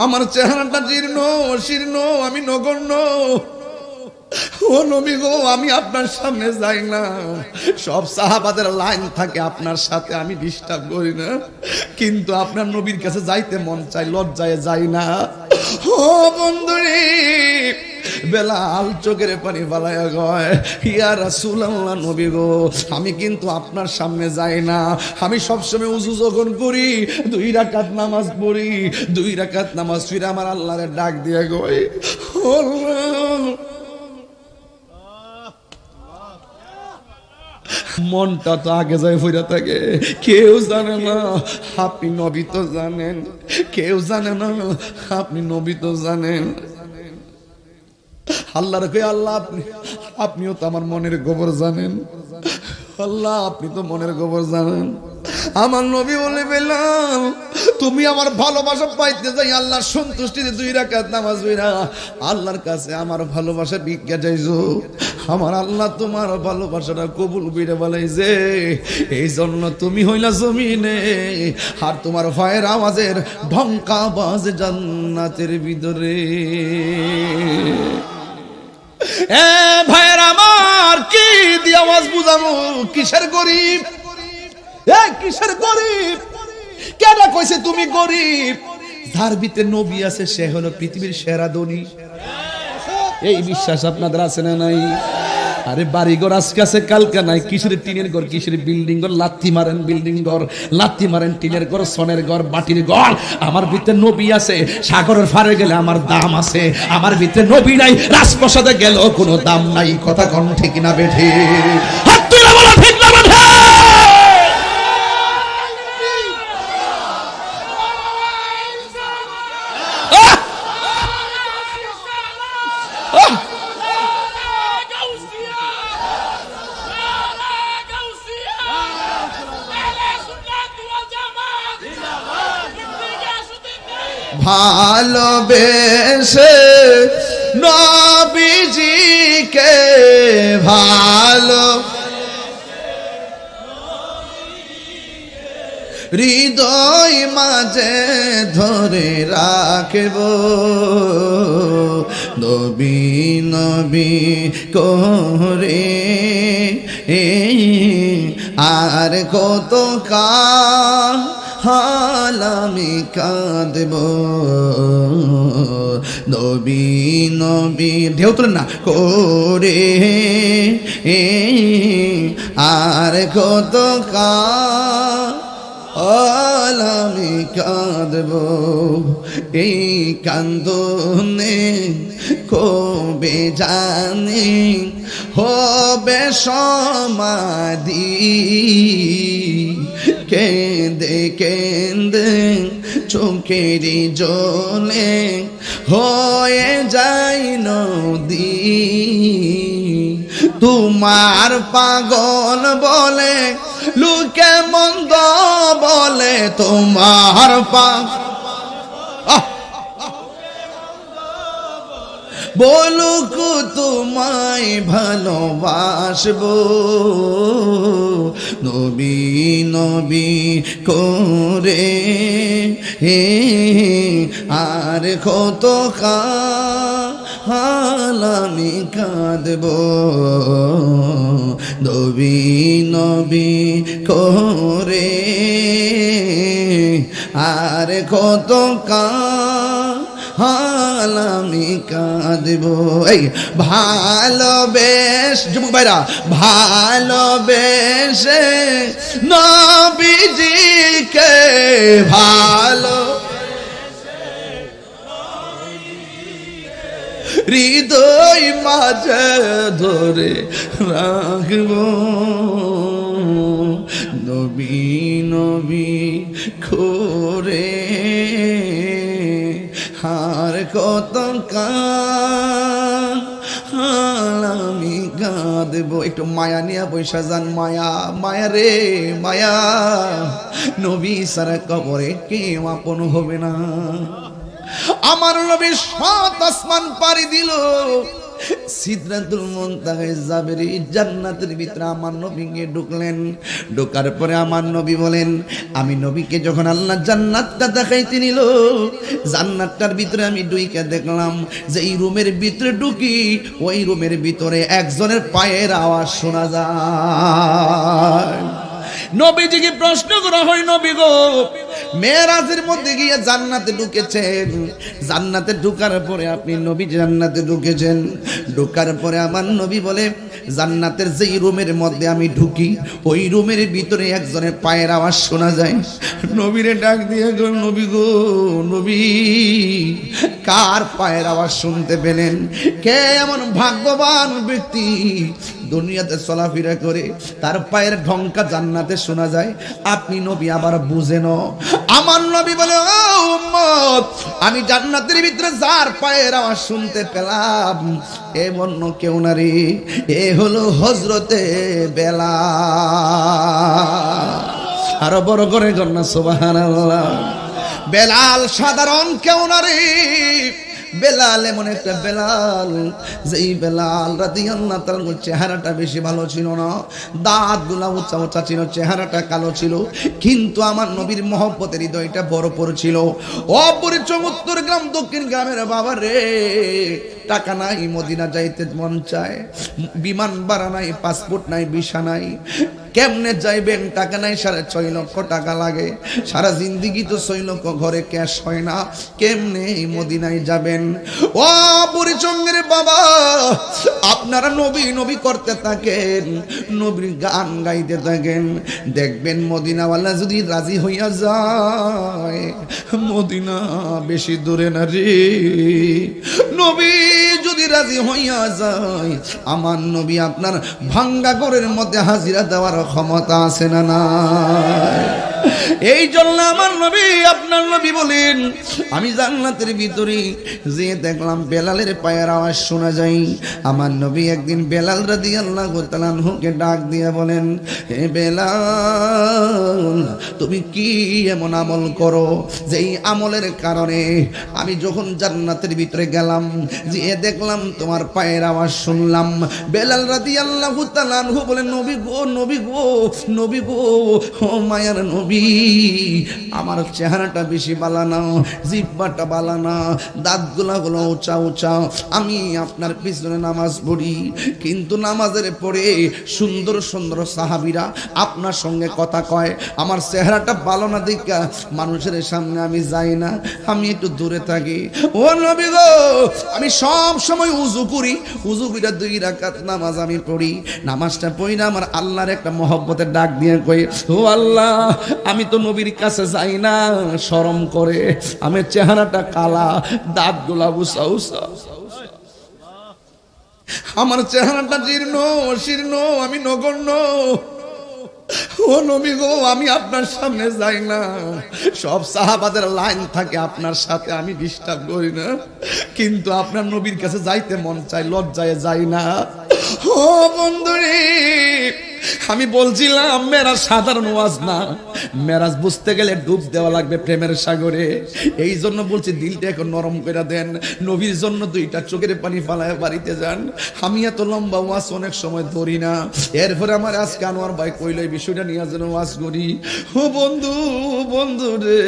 আমার চেহারাটা জীর্ণ শীর্ণ, আমি নগণ্য। ও নবী গো, আমি আপনার সামনে যাই না। সব সাহাবাদের লাইন থাকে আপনার সাথে, আমি ডিস্টার্ব করি না, কিন্তু আপনার নবীর কাছে যাইতে মন চাই, লজ্জায় যাই না। ও বন্ধুরে, বেলাল চোখের পানি বালায়া গয়, ইয়া রাসূলুল্লাহ, নবী গো, আমি কিন্তু আপনার সামনে যাই না। আমি সবসময় উযু যখন করি 2 রাকাত নামাজ পড়ি, 2 রাকাত নামাজ পড়ে আমার আল্লাহরে ডাক দিয়ে গয়, মনটা তো আগে যায় ফিরে থাকে। কেউ জানে না, আপনি নবী তো জানেন। কেউ জানে না, আপনি নবী তো জানেন। আল্লাহর কই, আল্লাহ আপনিও তো আমার মনের খবর জানেন। আল্লাহ, আপনি তো মনের খবর জানেন। আমার নবী বলে বললাম, তুমি আমার ভালোবাসা পাইতে যাই আল্লাহর সন্তুষ্টিতে 2 রাকাত নামাজ পড়া আল্লাহর কাছে আমার ভালোবাসা ভিক্ষা চাইছো। আমার আল্লাহ তোমার ভালোবাসাটা কবুল করে বলাইছে। এই জন্য তুমি হইলা জমিনে, আর তোমার ভাইয়ের আওয়াজের ঢঙ্কা বাজে জান্নাতের ভিতরে। এ ভাইয়ের আমার, কি দিয়ে আওয়াজ বুঝাবো? কিসের গরিব? কিসের গরিব? কেন কইছে তুমি গরিব? যার ভিতরে নবী আছে সে হলো পৃথিবীর সেরা ধনী। এই বিশ্বাস আপনাদের আছে না নাই? আরে বাড়িঘর আজকে আছে কালকে নাই। কিসের টিনের ঘর, কিসের বিল্ডিং ঘর? লাথি মারেন বিল্ডিং ঘর, লাথি মারেন টিনের ঘর, সোনের ঘর, মাটির ঘর। আমার ভিতরে নবী আছে, সাগরের পারে গেলে আমার দাম আছে। আমার ভিতরে নবী নাই, রাজপ্রাসাদে গেলেও কোনো দাম নাই। কথা কোন ঠিক না বেঠে? হাত তুলে বলো ঠিক না বেঠে? ভালোবেসে নবীজিকে ভালো হৃদয় মাঝে ধরে রাখব, নবী নবী করে আর কত হাল আমি কাঁদব, নবী নবী ঢেউ তোলেন না করে আর কত হাল আমি কাঁদব। এই কান্দনে কবে জানি হবে সমাধি, কেঁদে কেঁদে চোখেরই জলে হয়ে যায় নদী। তোমার পাগল বলে লোকে মন্দ বলে, তোমার বলুক তোমায় ভালোবাসবো, নবী নবী করে আর কত হাল আমি কাঁদব, নবী নবী করে আর কত হাল আমি কাঁদব। এই ভালোবেস যুবক ভাইরা, ভালোবেসে নবীজিকে ভালো হৃদয় মাঝে ধরে রাখব, নবী নবী করে আর কত হাল আমি কাঁদব। একটু মায়া নিয়ে পয়সা যান, মায়া মায়া রে মায়া, নবী সারা কবরে কেউ আপন হবে না। আমার নবী 7 আসমান পাড়ি দিল, সিদরাতুল মুনতাহায় যাবেরি জান্নাতের ভিতরে আমার নবী গিয়ে ঢুকলেন। ঢোকার পরে আমার নবী বলেন, আমি নবীকে যখন আল্লাহ জান্নাতটা দেখাইতে নিল, জান্নাতটার ভিতরে আমি ঢুইকে দেখলাম যে এই রুমের ভিতরে ঢুকি, ওই রুমের ভিতরে একজনের পায়ের আওয়াজ শোনা যায়। নবীজিকে প্রশ্ন করা হয়, নবী গো, মেরাজের মধ্যে গিয়ে জান্নাতে ঢুকেছেন, জান্নাতে ঢুকার পরে আপনি নবী জান্নাতে ঢুকেছেন, ঢুকার পরে আমার নবী বলে জান্নাতের যেই রুমের মধ্যে আমি ঢুকি, ওই রুমের ভিতরে একজনের পায়ের আওয়াজ শোনা যায়। নবীরে ডাক দিয়ে গো, নবী গো, নবী কার পায়ের আওয়াজ শুনতে পেলেন? কে এমন ভাগ্যবান ব্যক্তি দুনিয়াতে চলাফেরা করে তার পায়ের ঢংকা জান্নাতে শোনা যায়? আপনি নবী আবার বুঝেন? আমার নবী বলে, ও উম্মত, আমি জান্নাতের ভিতরে যার পায়ের আওয়াজ শুনতে পেলাম এমন কেউ না রে, এ হলো হযরতে বেলাল। আরো বড় করে গন্না সুবহানাল্লাহ। বেলাল সাধারণ কেউ না রে, বেলাল এমন একটা বেলাল, যেই বেলাল রাদিয়াল্লাহু তাআলার চেহারাটা বেশি ভালো ছিল না, দাঁতগুলা উঁচা উঁচা ছিল, চেহারাটা কালো ছিল, কিন্তু আমার নবীর মহব্বতের হৃদয়টা ভরপুর ছিল। অপরিচয় উত্তর গ্রাম দক্ষিণ গ্রামের বাবা রে, টাকা নাই, মদিনা যাইতে মন চায়, বিমান ভাড়া নাই, পাসপোর্ট নাই, ভিসা নাই, কেমনে যাইবেন? টাকা নাই, 6.5 লক্ষ টাকা লাগে, সারা জিন্দিগি তো 6 লক্ষ ঘরে ক্যাশ হয় না, কেমনে মদিনায় যাবেন? ও পরিচঙ্গের বাবা, আপনারা নবী নবী করতে থাকেন, নবীর গান গাইতে থাকেন, দেখবেন মদিনাওয়ালা যদি রাজি হইয়া যায়, মদিনা বেশি দূরে না রে, নবী যদি রাজি হইয়া যায়, আমার নবী আপনার ভাঙ্গা ঘরের মধ্যে হাজিরা দেওয়ার ক্ষমতা আছে না নাই? এই জন্য আমার নবী, আপনার নবী বলেন, আমি জান্নাতের ভিতরে যে দেখলাম বেলালের পায়ের আওয়াজ শোনা যায়। আমার নবী একদিন বেলাল রাদিয়াল্লাহু তাআলা আনহুকে ডাক দিয়ে বলেন, হে বেলাল, তুমি কি এমন আমল করো যেই আমলের কারণে আমি যখন জান্নাতের ভিতরে গেলাম, যে দেখলাম তোমার পায়ের আওয়াজ শুনলাম? বেলাল রাদিয়াল্লাহু তাআলা আনহু বলেন, নবী গো, নবী গো, নবী গো, ও মায়ার নবী, আমার চেহারাটা বেশি বালা না, জিহ্বাটা বালা না, দাঁতগুলা গুলো উঁচা উঁচা, আমি আপনার পিছনে নামাজ পড়ি, কিন্তু নামাজের পরে সুন্দর সুন্দর সাহাবীরা আপনার সঙ্গে কথা কয়, আমার চেহারাটা ভালো না দেখা মানুষের সামনে আমি যাই না, আমি একটু দূরে থাকি। ও নবী গো, আমি সব সময় উযু করি, উযু করে 2 রাকাত নামাজ আমি পড়ি, নামাজটা পড়ি না আমার আল্লাহর একটা মহব্বতের ডাক দিয়ে কই, ও আল্লাহ, আমি তো নবীর কাছে যাই না, শরম করে, আমার চেহারাটা কালা, দাঁতগুলা উঁচা উঁচা, আমার চেহারাটা জীর্ণ শীর্ণ, আমি নগণ্য, ও নবী গো, আমি আপনার সামনে যাই না। সব সাহাবাদের লাইন থাকে আপনার সাথে, আমি ডিস্টার্ব করি না, কিন্তু আপনার নবীর কাছে যাইতে মন চাই, লজ্জায় যাই না। ও বন্ধুরে, আমি বলছিলাম মেরাজ সাধারণ ওয়াজ না, মেরাজ বুঝতে গেলে ডুব দেওয়া লাগবে প্রেমের সাগরে। এই জন্য বলছি, দিলটা এখন নরম করে দেন, নবীর জন্য 2টা চোখের পানি ফালায় বাড়িতে যান। আমি এত লম্বা ওয়াজ অনেক সময় ধরি না, এরপরে আমার আজকে আনোয়ার ভাই কইল এই বিষয়টা নিয়ে যেন ওয়াজ করি। ও বন্ধু, বন্ধু রে,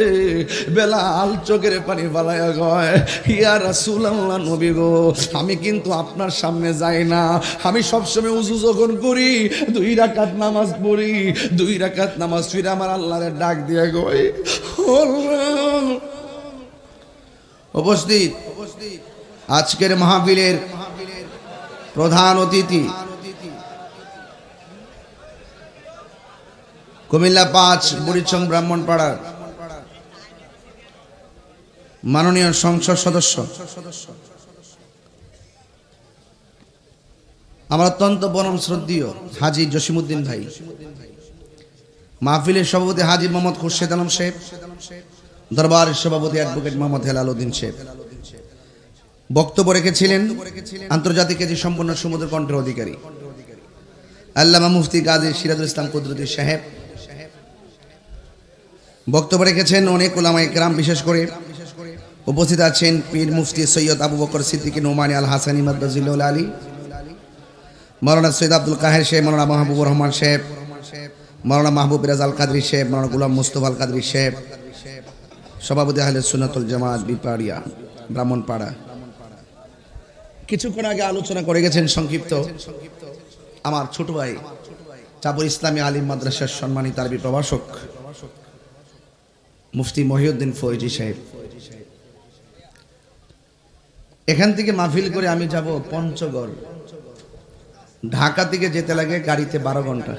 বেলাল চোখের পানি ফালায় কয়, ইয়া রাসূলুল্লাহ, নবী গো, আমি কিন্তু আপনার সামনে যাই না, আমি সবসময় উযু যখন করি 2 রাকাত নামাজ পড়ি, 2 রাকাত নামাজ ফিরে আমার আল্লাহরে ডাক দিয়ে কই, উপস্থিত আজকের মাহফিলের প্রধান অতিথি, কুমিল্লা 5 বুড়িচং ব্রাহ্মণপাড়ার মাননীয় সংসদ সদস্য, আমার অত্যন্ত পরম শ্রদ্ধেয় হাজী জসিমউদ্দিন ভাই, মাহফিলের সভাপতি হাজী মোহাম্মদ খুরশেদ আলম সাহেব, দরবারের সভাপতি অ্যাডভোকেট মোহাম্মদ হেলাল উদ্দিন সাহেব বক্তব্য রেখেছিলেন। আন্তর্জাতিক খ্যাতি সম্পন্ন সমুদ্র কণ্ঠের অধিকারী আল্লামা মুফতি গাজী সিরাজুল ইসলাম কুদরতি সাহেব বক্তব্য রেখেছেন। অনেক উলামায়ে কেরাম, বিশেষ করে উপস্থিত আছেন পীর মুফতি সৈয়দ আবু বকর সিদ্দিকী নোমানী আল হাসানী মাদ্দাজিল্লাহুল আলী, মাওলানা সৈয়দ আব্দুল কাহের সাহেব, মাওলানা মাহবুবুর রহমান সাহেব, মাওলানা মাহবুব রাজ আল কাদরি সাহেব, মাওলানা গোলাম মুস্তফা আল কাদরি সাহেব, সভাপতি আহলে সুন্নাতুল জামাত বিপাড়িয়া ব্রাহ্মণপাড়া। কিছুক্ষণ আগে আলোচনা করে গেছেন সংক্ষিপ্ত আমার ছোট ভাই চাবুল ইসলামী আলিম মাদ্রাসার সম্মানিত আরবি প্রভাষক মুফতি মহিউদ্দিন ফৈজি সাহেব। এখান থেকে মাহফিল করে আমি যাব পঞ্চগড়। ঢাকা থেকে যেতে লাগে গাড়িতে 12 ঘন্টা,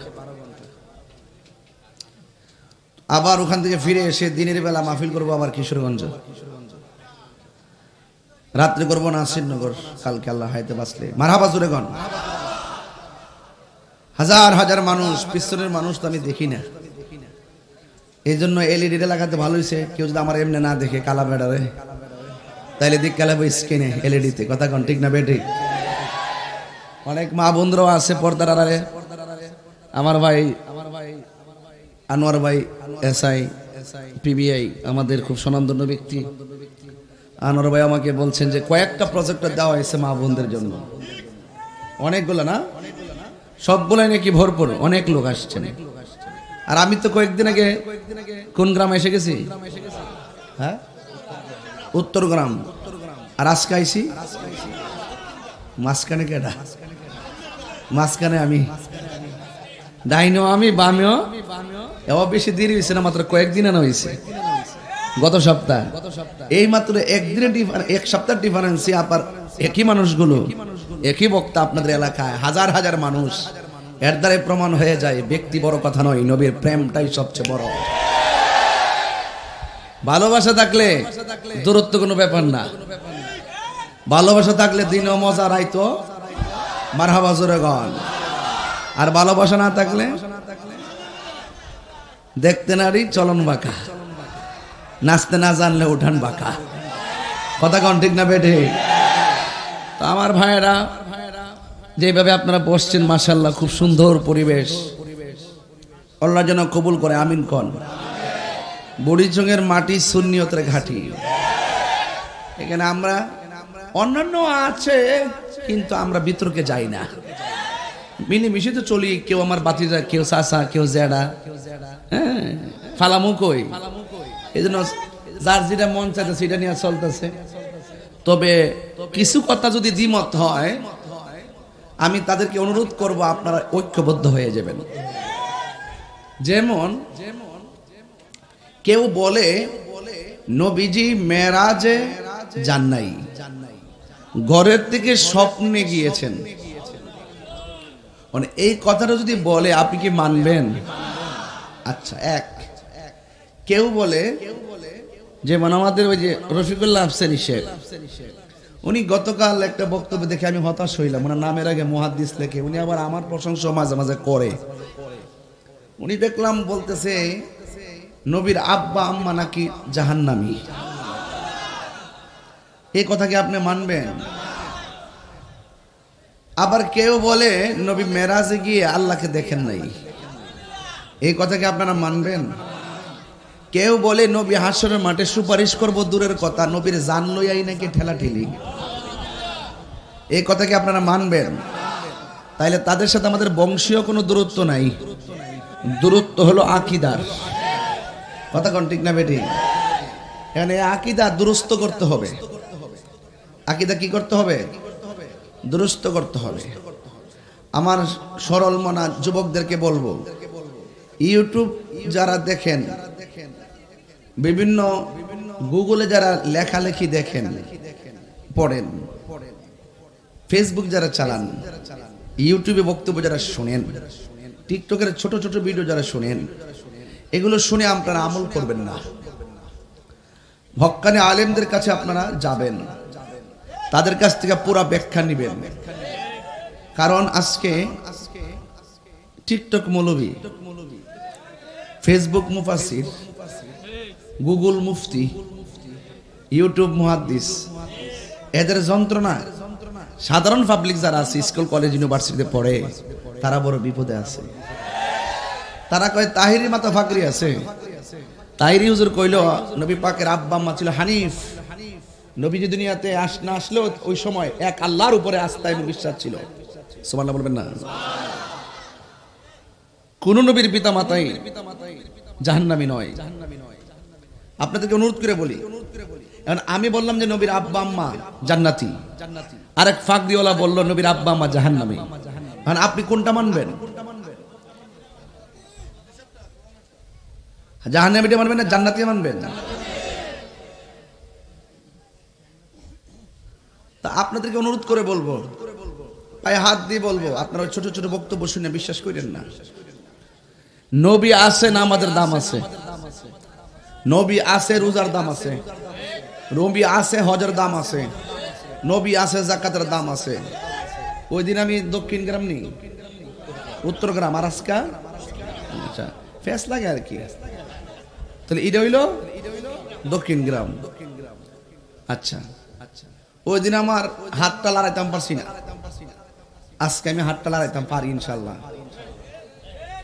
আবার ওখান থেকে ফিরে এসে দিনের বেলা মাহফিল করবো আবার কিশোরগঞ্জ, রাত্রে করবো নাসিরনগর। কালকে আল্লাহ হায়াতে বাঁচলে মারহাবা জোরে গণ। হাজার হাজার মানুষ, পিছনের মানুষ তো আমি দেখি না, এই জন্য এলইডিটা লাগাতে ভালো হয়েছে। কেউ যদি আমার এমনি না দেখে কালা বেড়ারে, তাইলে দিক কালাবো স্ক্রিনে এলইডিতে। কথা কন ঠিক না বেটি? অনেক মা বন্ধুরাও আছে পর্দার আড়ালে। আমার ভাই আনোয়ার ভাই এসআই পিবিআই, আমাদের খুব স্বনামধন্য ব্যক্তি। আনোয়ার ভাই আমাকে বলছেন যে কয়েকটা প্রজেক্টর দেওয়া হয়েছে মা বোনদের জন্য, অনেকগুলো না, সবগুলাই নাকি ভরপুর, অনেক লোক আসছেন। আর আমি তো কয়েকদিন আগে কোন গ্রামে এসে গেছি? হ্যাঁ, উত্তরগ্রাম। আর আজকে আইসি মাঝখানে। কেডা মাঝখানে? আমি ডাইনো, আমি বামেও। এও বেশি দেরি হয়েছে না, মাত্র কয়েকদিন আনা হয়েছে, গত সপ্তাহ। এই মাত্র একদিনের এক সপ্তাহ ডিফারেন্সে আবার একই মানুষগুলো, একই বক্তা আপনাদের এলাকায় হাজার হাজার মানুষ। এর দ্বারা প্রমাণ হয়ে যায় ব্যক্তি বড় কথা নয়, নবীর প্রেমটাই সবচেয়ে বড়। ভালোবাসা থাকলে দূরত্ব কোনো ব্যাপার না। ভালোবাসা থাকলে দিনও মজা রাইতো মারহাবা জোরে গণ। আর ভালোবাসা না থাকলে দেখতে নারী চলন বাঁকা, নাচতে না জানলে উঠান বাঁকা। কথা কন ঠিক না বেঠে? তো আমার ভাইয়েরা, যেভাবে আপনারা বসছেন মাশাআল্লাহ, খুব সুন্দর পরিবেশ। আল্লাহ যেন কবুল করে, আমিন কন। বুড়িচঙ্গের মাটি সুন্নিয়তের ঘাটি। এখানে আমরা অন্যান্য আছে, কিন্তু আমরা বিতর্কে যাই না, মিলেমিশে তো চলি। কেউ আমার বাতিজা, কেউ চাচা, কেউ জেডা, হ্যাঁ, ফালামু কই। এই জন্য যার যেটা মন চাইতে সেটা নিয়ে চলতেছে। তবে কিছু কথা যদি দ্বিমত হয়, আমি তাদেরকে অনুরোধ করব আপনারা ঐক্যবদ্ধ হয়ে যাবেন। যেমন কেউ বলে নবীজি মেরাজে যান নাই, ঘরের থেকে স্বপ্নে গিয়েছেন। মানে এই কথাটা যদি বলে, আপনি কি মানবেন? আচ্ছা, কেউ বলে, যেমন আমাদের ওই যে রফিকুল্লাহ আফসারী শেখ, উনি গতকাল একটা বক্তব্য দেখে আমি হতাশ হইলাম। ওনার নামের আগে মুহাদ্দিস লেখে, উনি আবার আমার প্রশংসা মাঝে মাঝে করে। উনি দেখলাম বলতেছে নবীর আব্বা আম্মা নাকি জাহান্নামী। এই কথা কি আপনি মানবেন? আবার কেউ বলে নবী মেরাজে গিয়ে আল্লাহকে দেখেন নাই। এই কথা কি আপনারা মানবেন? কেউ বলে নবী হাসরের মাঠে সুপারিশ করব, দূরের কথা নবীর জান লইয়াই নাকি ঠেলা ঠেলি। এই কথা কি আপনারা মানবেন? তাইলে তাদের সাথে আমাদের বংশীয় কোনো দূরত্ব নাই, দূরত্ব হলো আকীদার। কথা কোন ঠিক না বেটি? এখানে আকীদা দুরুস্ত করতে হবে। আকীদা কি করতে হবে? দুরুস্ত করতে হবে। আমার সরল মনা যুবকদেরকে বলবো, ইউটিউব যারা দেখেন, বিভিন্ন গুগলে যারা লেখালেখি দেখেন পড়েন, ফেসবুক যারা চালান, ইউটিউবে বক্তব্য যারা শুনেন, টিকটকের ছোট ছোট ভিডিও যারা শুনেন, এগুলো শুনে আপনারা আমল করবেন না। হক্কানি আলেমদের কাছে আপনারা যাবেন, তাদের কাছ থেকে পুরা ব্যাখ্যা নেবেন। কারণ আজকে টিকটক মৌলবী, ফেসবুক মুফাসির, গুগল মুফতি, ইউটিউব মুহাদ্দিস, এদের যন্ত্রণা সাধারণ পাবলিক যারা আছে, স্কুল কলেজ ইউনিভার্সিটিতে পড়ে, তারা বড় বিপদে আছে। তারা কয় তাহিরি মাতা ফাকরি আছে। তাহিরি হুজুর কইল নবী পাকের আব্বা আম্মা ছিল হানিফ, নবীজি দুনিয়াতে না আসলেও ওই সময় এক আল্লাহর উপরে আস্থা এবং বিশ্বাস ছিল। সুবহানাল্লাহ বলবেন না? কোন নবীর পিতা মাতাই জাহান্নামী নয়। আপনাদেরকে অনুরোধ করে বলি, এখন আমি বললাম যে নবীর আব্বা আম্মা জান্নাতি, আরেক ফাঁক দিওয়ালা বললো নবীর আব্বা আম্মা জাহান্নামী। এখন আপনি কোনটা মানবেন? জাহান্নামীটা মানবেন না জান্নাতি মানবেন? তা আপনাদেরকে অনুরোধ করে বলবো, পায়ে হাত দিয়ে বলবো, আপনারা ছোট ছোট বক্তব্য শুনে বিশ্বাস করেন না। নবী আছে না আমাদের দাম আছে, নবী আছে রোজার দাম আছে, নবী আছে হজের দাম আছে, নবী আছে যাকাতের দাম আছে। ওই দিন আমি দক্ষিণ গ্রাম নি উত্তর গ্রাম আর আজকা আচ্ছা ফেস লাগে আর কি, তাহলে এটা হইল দক্ষিণ গ্রাম। আচ্ছা ওই দিন আমার হাতটা লড়াইতাম পারছি না, আজকে আমি হাতটা লড়াইতাম পারি ইনশাল্লাহ,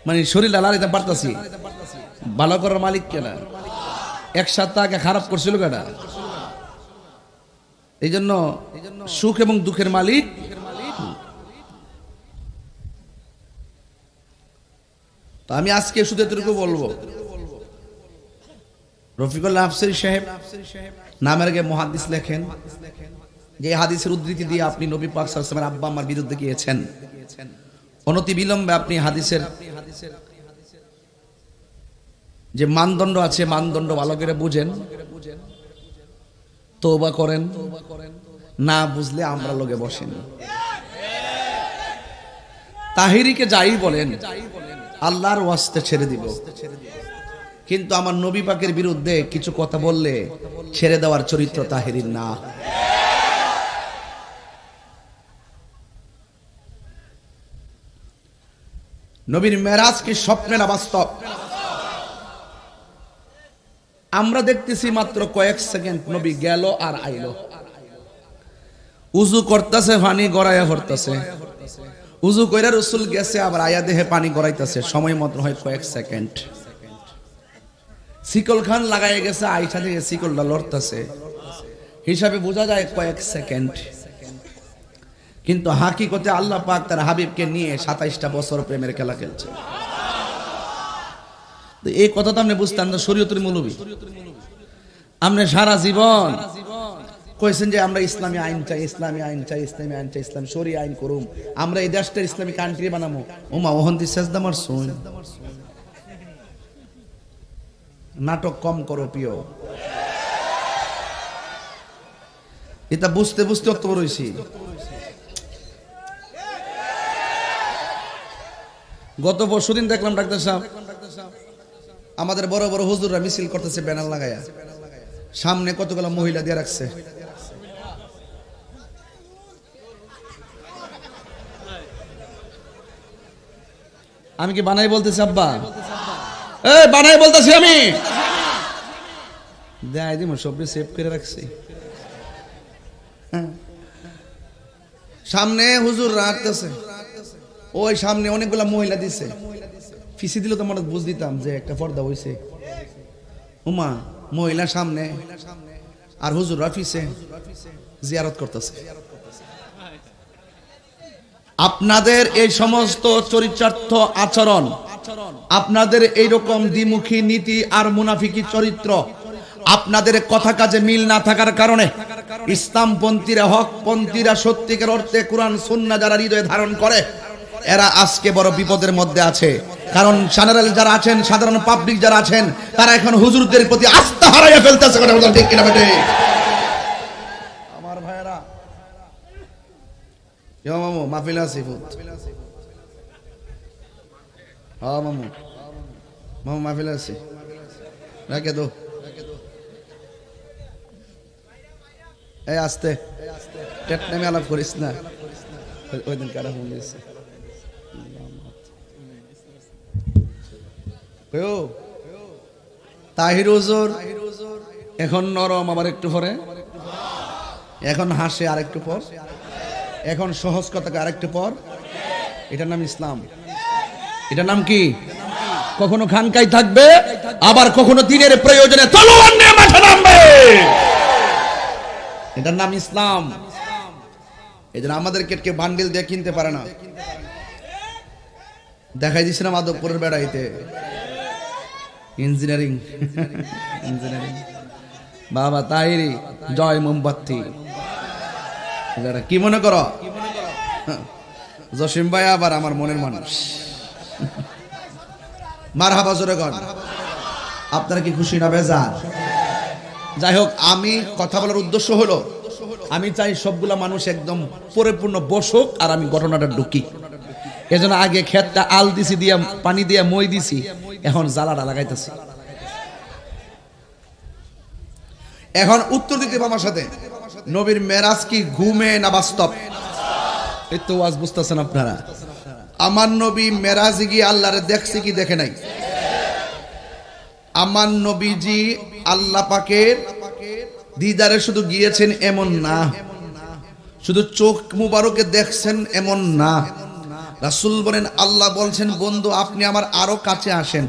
মানে শরীর লড়াইতাম পারতাছি। ভালো করার মালিক কেনা, এক সপ্তাহ আগে খারাপ করছিল কেনা, এই জন্য সুখ এবং দুঃখের মালিক। তো আমি আজকে শুধু এতটুকু বলবো, রফিকুল্লাহ আফসারী সাহেব নামের আগে মুহাদ্দিস লেখেন, যে হাদিসের উদ্ধৃতি দিয়ে আপনি নবী পাক সাল্লাল্লাহু আলাইহি ওয়াসাল্লামের আব্বা আম্মার বিরুদ্ধে গিয়েছেন, অনতি বিলম্বে আপনি হাদিসের যে মানদণ্ড আছে মানদণ্ড ভালো করে বুঝেন, তওবা করেন, না বুঝলে আমরা লগে বসেন। তাহিরিকে যাই বলেন আল্লাহর ওয়াস্তে ছেড়ে দিব, কিন্তু আমার নবী পাকের বিরুদ্ধে কিছু কথা বললে ছেড়ে দেওয়ার চরিত্র তাহিরির না। নবীর মেরাজ কি স্বপ্নে না বাস্তব? আমরা দেখতেছি মাত্র কয়েক সেকেন্ড নবী গেল আর আইলো, উজু করতেছে পানি গড়াইয়া ভরতেছে, উজু কইরা রাসূল গেছে আবার আয়া দেহে পানি গড়াইতেছে, সময় মাত্র হয় কয়েক সেকেন্ড। শিকল খান লাগাইয়া গেছে, আইসা থেকে শিকলটা লড়তেছে, হিসাবে বোঝা যায় কয়েক সেকেন্ড, কিন্তু হাকিকতে আল্লাহ পাক তার হাবিবকে নিয়ে 27টা বছর প্রেমের খেলা খেলছে। এই কথা তো আপনি বুঝতেন না, শরীয়তের মৌলবী আপনি সারা জীবন কইছেন যে আমরা ইসলামী আইন চাই, ইসলামী আইন চাই, ইসলামী আইন চাই, ইসলাম শরীয় আইন করুম, আমরা এই দেশটা ইসলামী কান্ট্রি বানাবো। ওমা ওহন্তি সেজদা মারছুন, নাটক কম করো প্রিয়, এটা বুঝতে বুঝতে অত বড় হইছি। গত পরশুদিন দেখলাম ডাক্তার সাহেব আমাদের বড় বড় হুজুররা মিছিল করতেছে ব্যানার লাগায়া, সামনে কতগুলো মহিলা দিয়ে রাখছে। আমি কি বানাই বলতেছি আব্বা? বানাই বলতেছি আমি, দেয় দিম সবরে সেভ করে রাখছি। সামনে হুজুর রাখতেছে, ওই সামনে অনেকগুলা মহিলা দিছে, ফিসি দিলে তো মনে বুঝ দিতাম যে একটা পর্দা হইছে। উমা মহিলা সামনে আর হুজুর রাফিসে জিয়ারত করতেছে। আপনাদের এই সমস্ত চরিত্রার্থ আচরণ, আপনাদের এইরকম দ্বিমুখী নীতি আর মুনাফিকি চরিত্র, আপনাদের কথা কাজে মিল না থাকার কারণে ইসলামপন্থীরা, হকপন্থীরা, সত্যিকার অর্থে কোরআন সুন্নাহ যারা হৃদয়ে ধারণ করে, এরা আজকে বড় বিপদের মধ্যে আছে। কারণ জেনারেল যারা আছেন, সাধারণ পাবলিক যারা আছেন, তারা এখন হুজুরদের প্রতি আস্থা হারাইয়া ফেলতেছে। ঠিক কিনা বেটে? আমার ভাইরা মামু মাহফিল আছে, হ্যাঁ মামু মামু মাহফিল আছে, রাখে দো। এই আস্তে টেট নামে আলাপ করিস না, ওই দিন কারা ফোন দিয়েছে। তাহির হুজুর এখন নরম, আবার একটু পরে এখন হাসে, আর একটু পর এখন সহজ কথা আরেকটু পর। এটার নাম ইসলাম। এটার নাম কি? কখনো খানকাই থাকবে, আবার কখনো দিনের প্রয়োজনে তলোয়ার নিয়ে মাঠে নামবে। এটার নাম ইসলাম। এই জন্য আমাদেরকে কে বান্ডিল দিয়ে কিনতে পারে না। দেখাই দিছিলাম মাধবপুরের বেড়াইতে ইঞ্জিনিয়ারিং বাবা তাইরি জয় মোমবাতি। কি মনে করো জসিম ভাই আবার আমার মনের মানুষ। মারহাবা জোরে গণ। আপনারা কি খুশি না বেজার? যাই হোক, আমি কথা বলার উদ্দেশ্য হলো আমি চাই সবগুলা মানুষ একদম পরিপূর্ণ বসুক আর আমি ঘটনাটা ঢুকি। এজন্য আগে ক্ষেতটা আল দিছি, দিয়া পানি দিয়া মই দিছি, এখন জ্বালাটা লাগাইতেছি। এখন উত্তর দিতে আমার সাথে, নবীর মেরাজ কি ঘুমে না বাস্তব? এই তো আজ বুঝতেছেন আপনারা। আমার নবী মেরাজে গিয়ে আল্লাহরে দেখছে কি দেখে নাই? আমার নবীজি আল্লাহ পাকের দিদারে শুধু গিয়েছেন এমন না, শুধু চোখ মুবারকে দেখছেন এমন না। রাসূল বলেন, আল্লাহ বলছেন বন্ধু আপনি আমার আরো কাছে আসেন।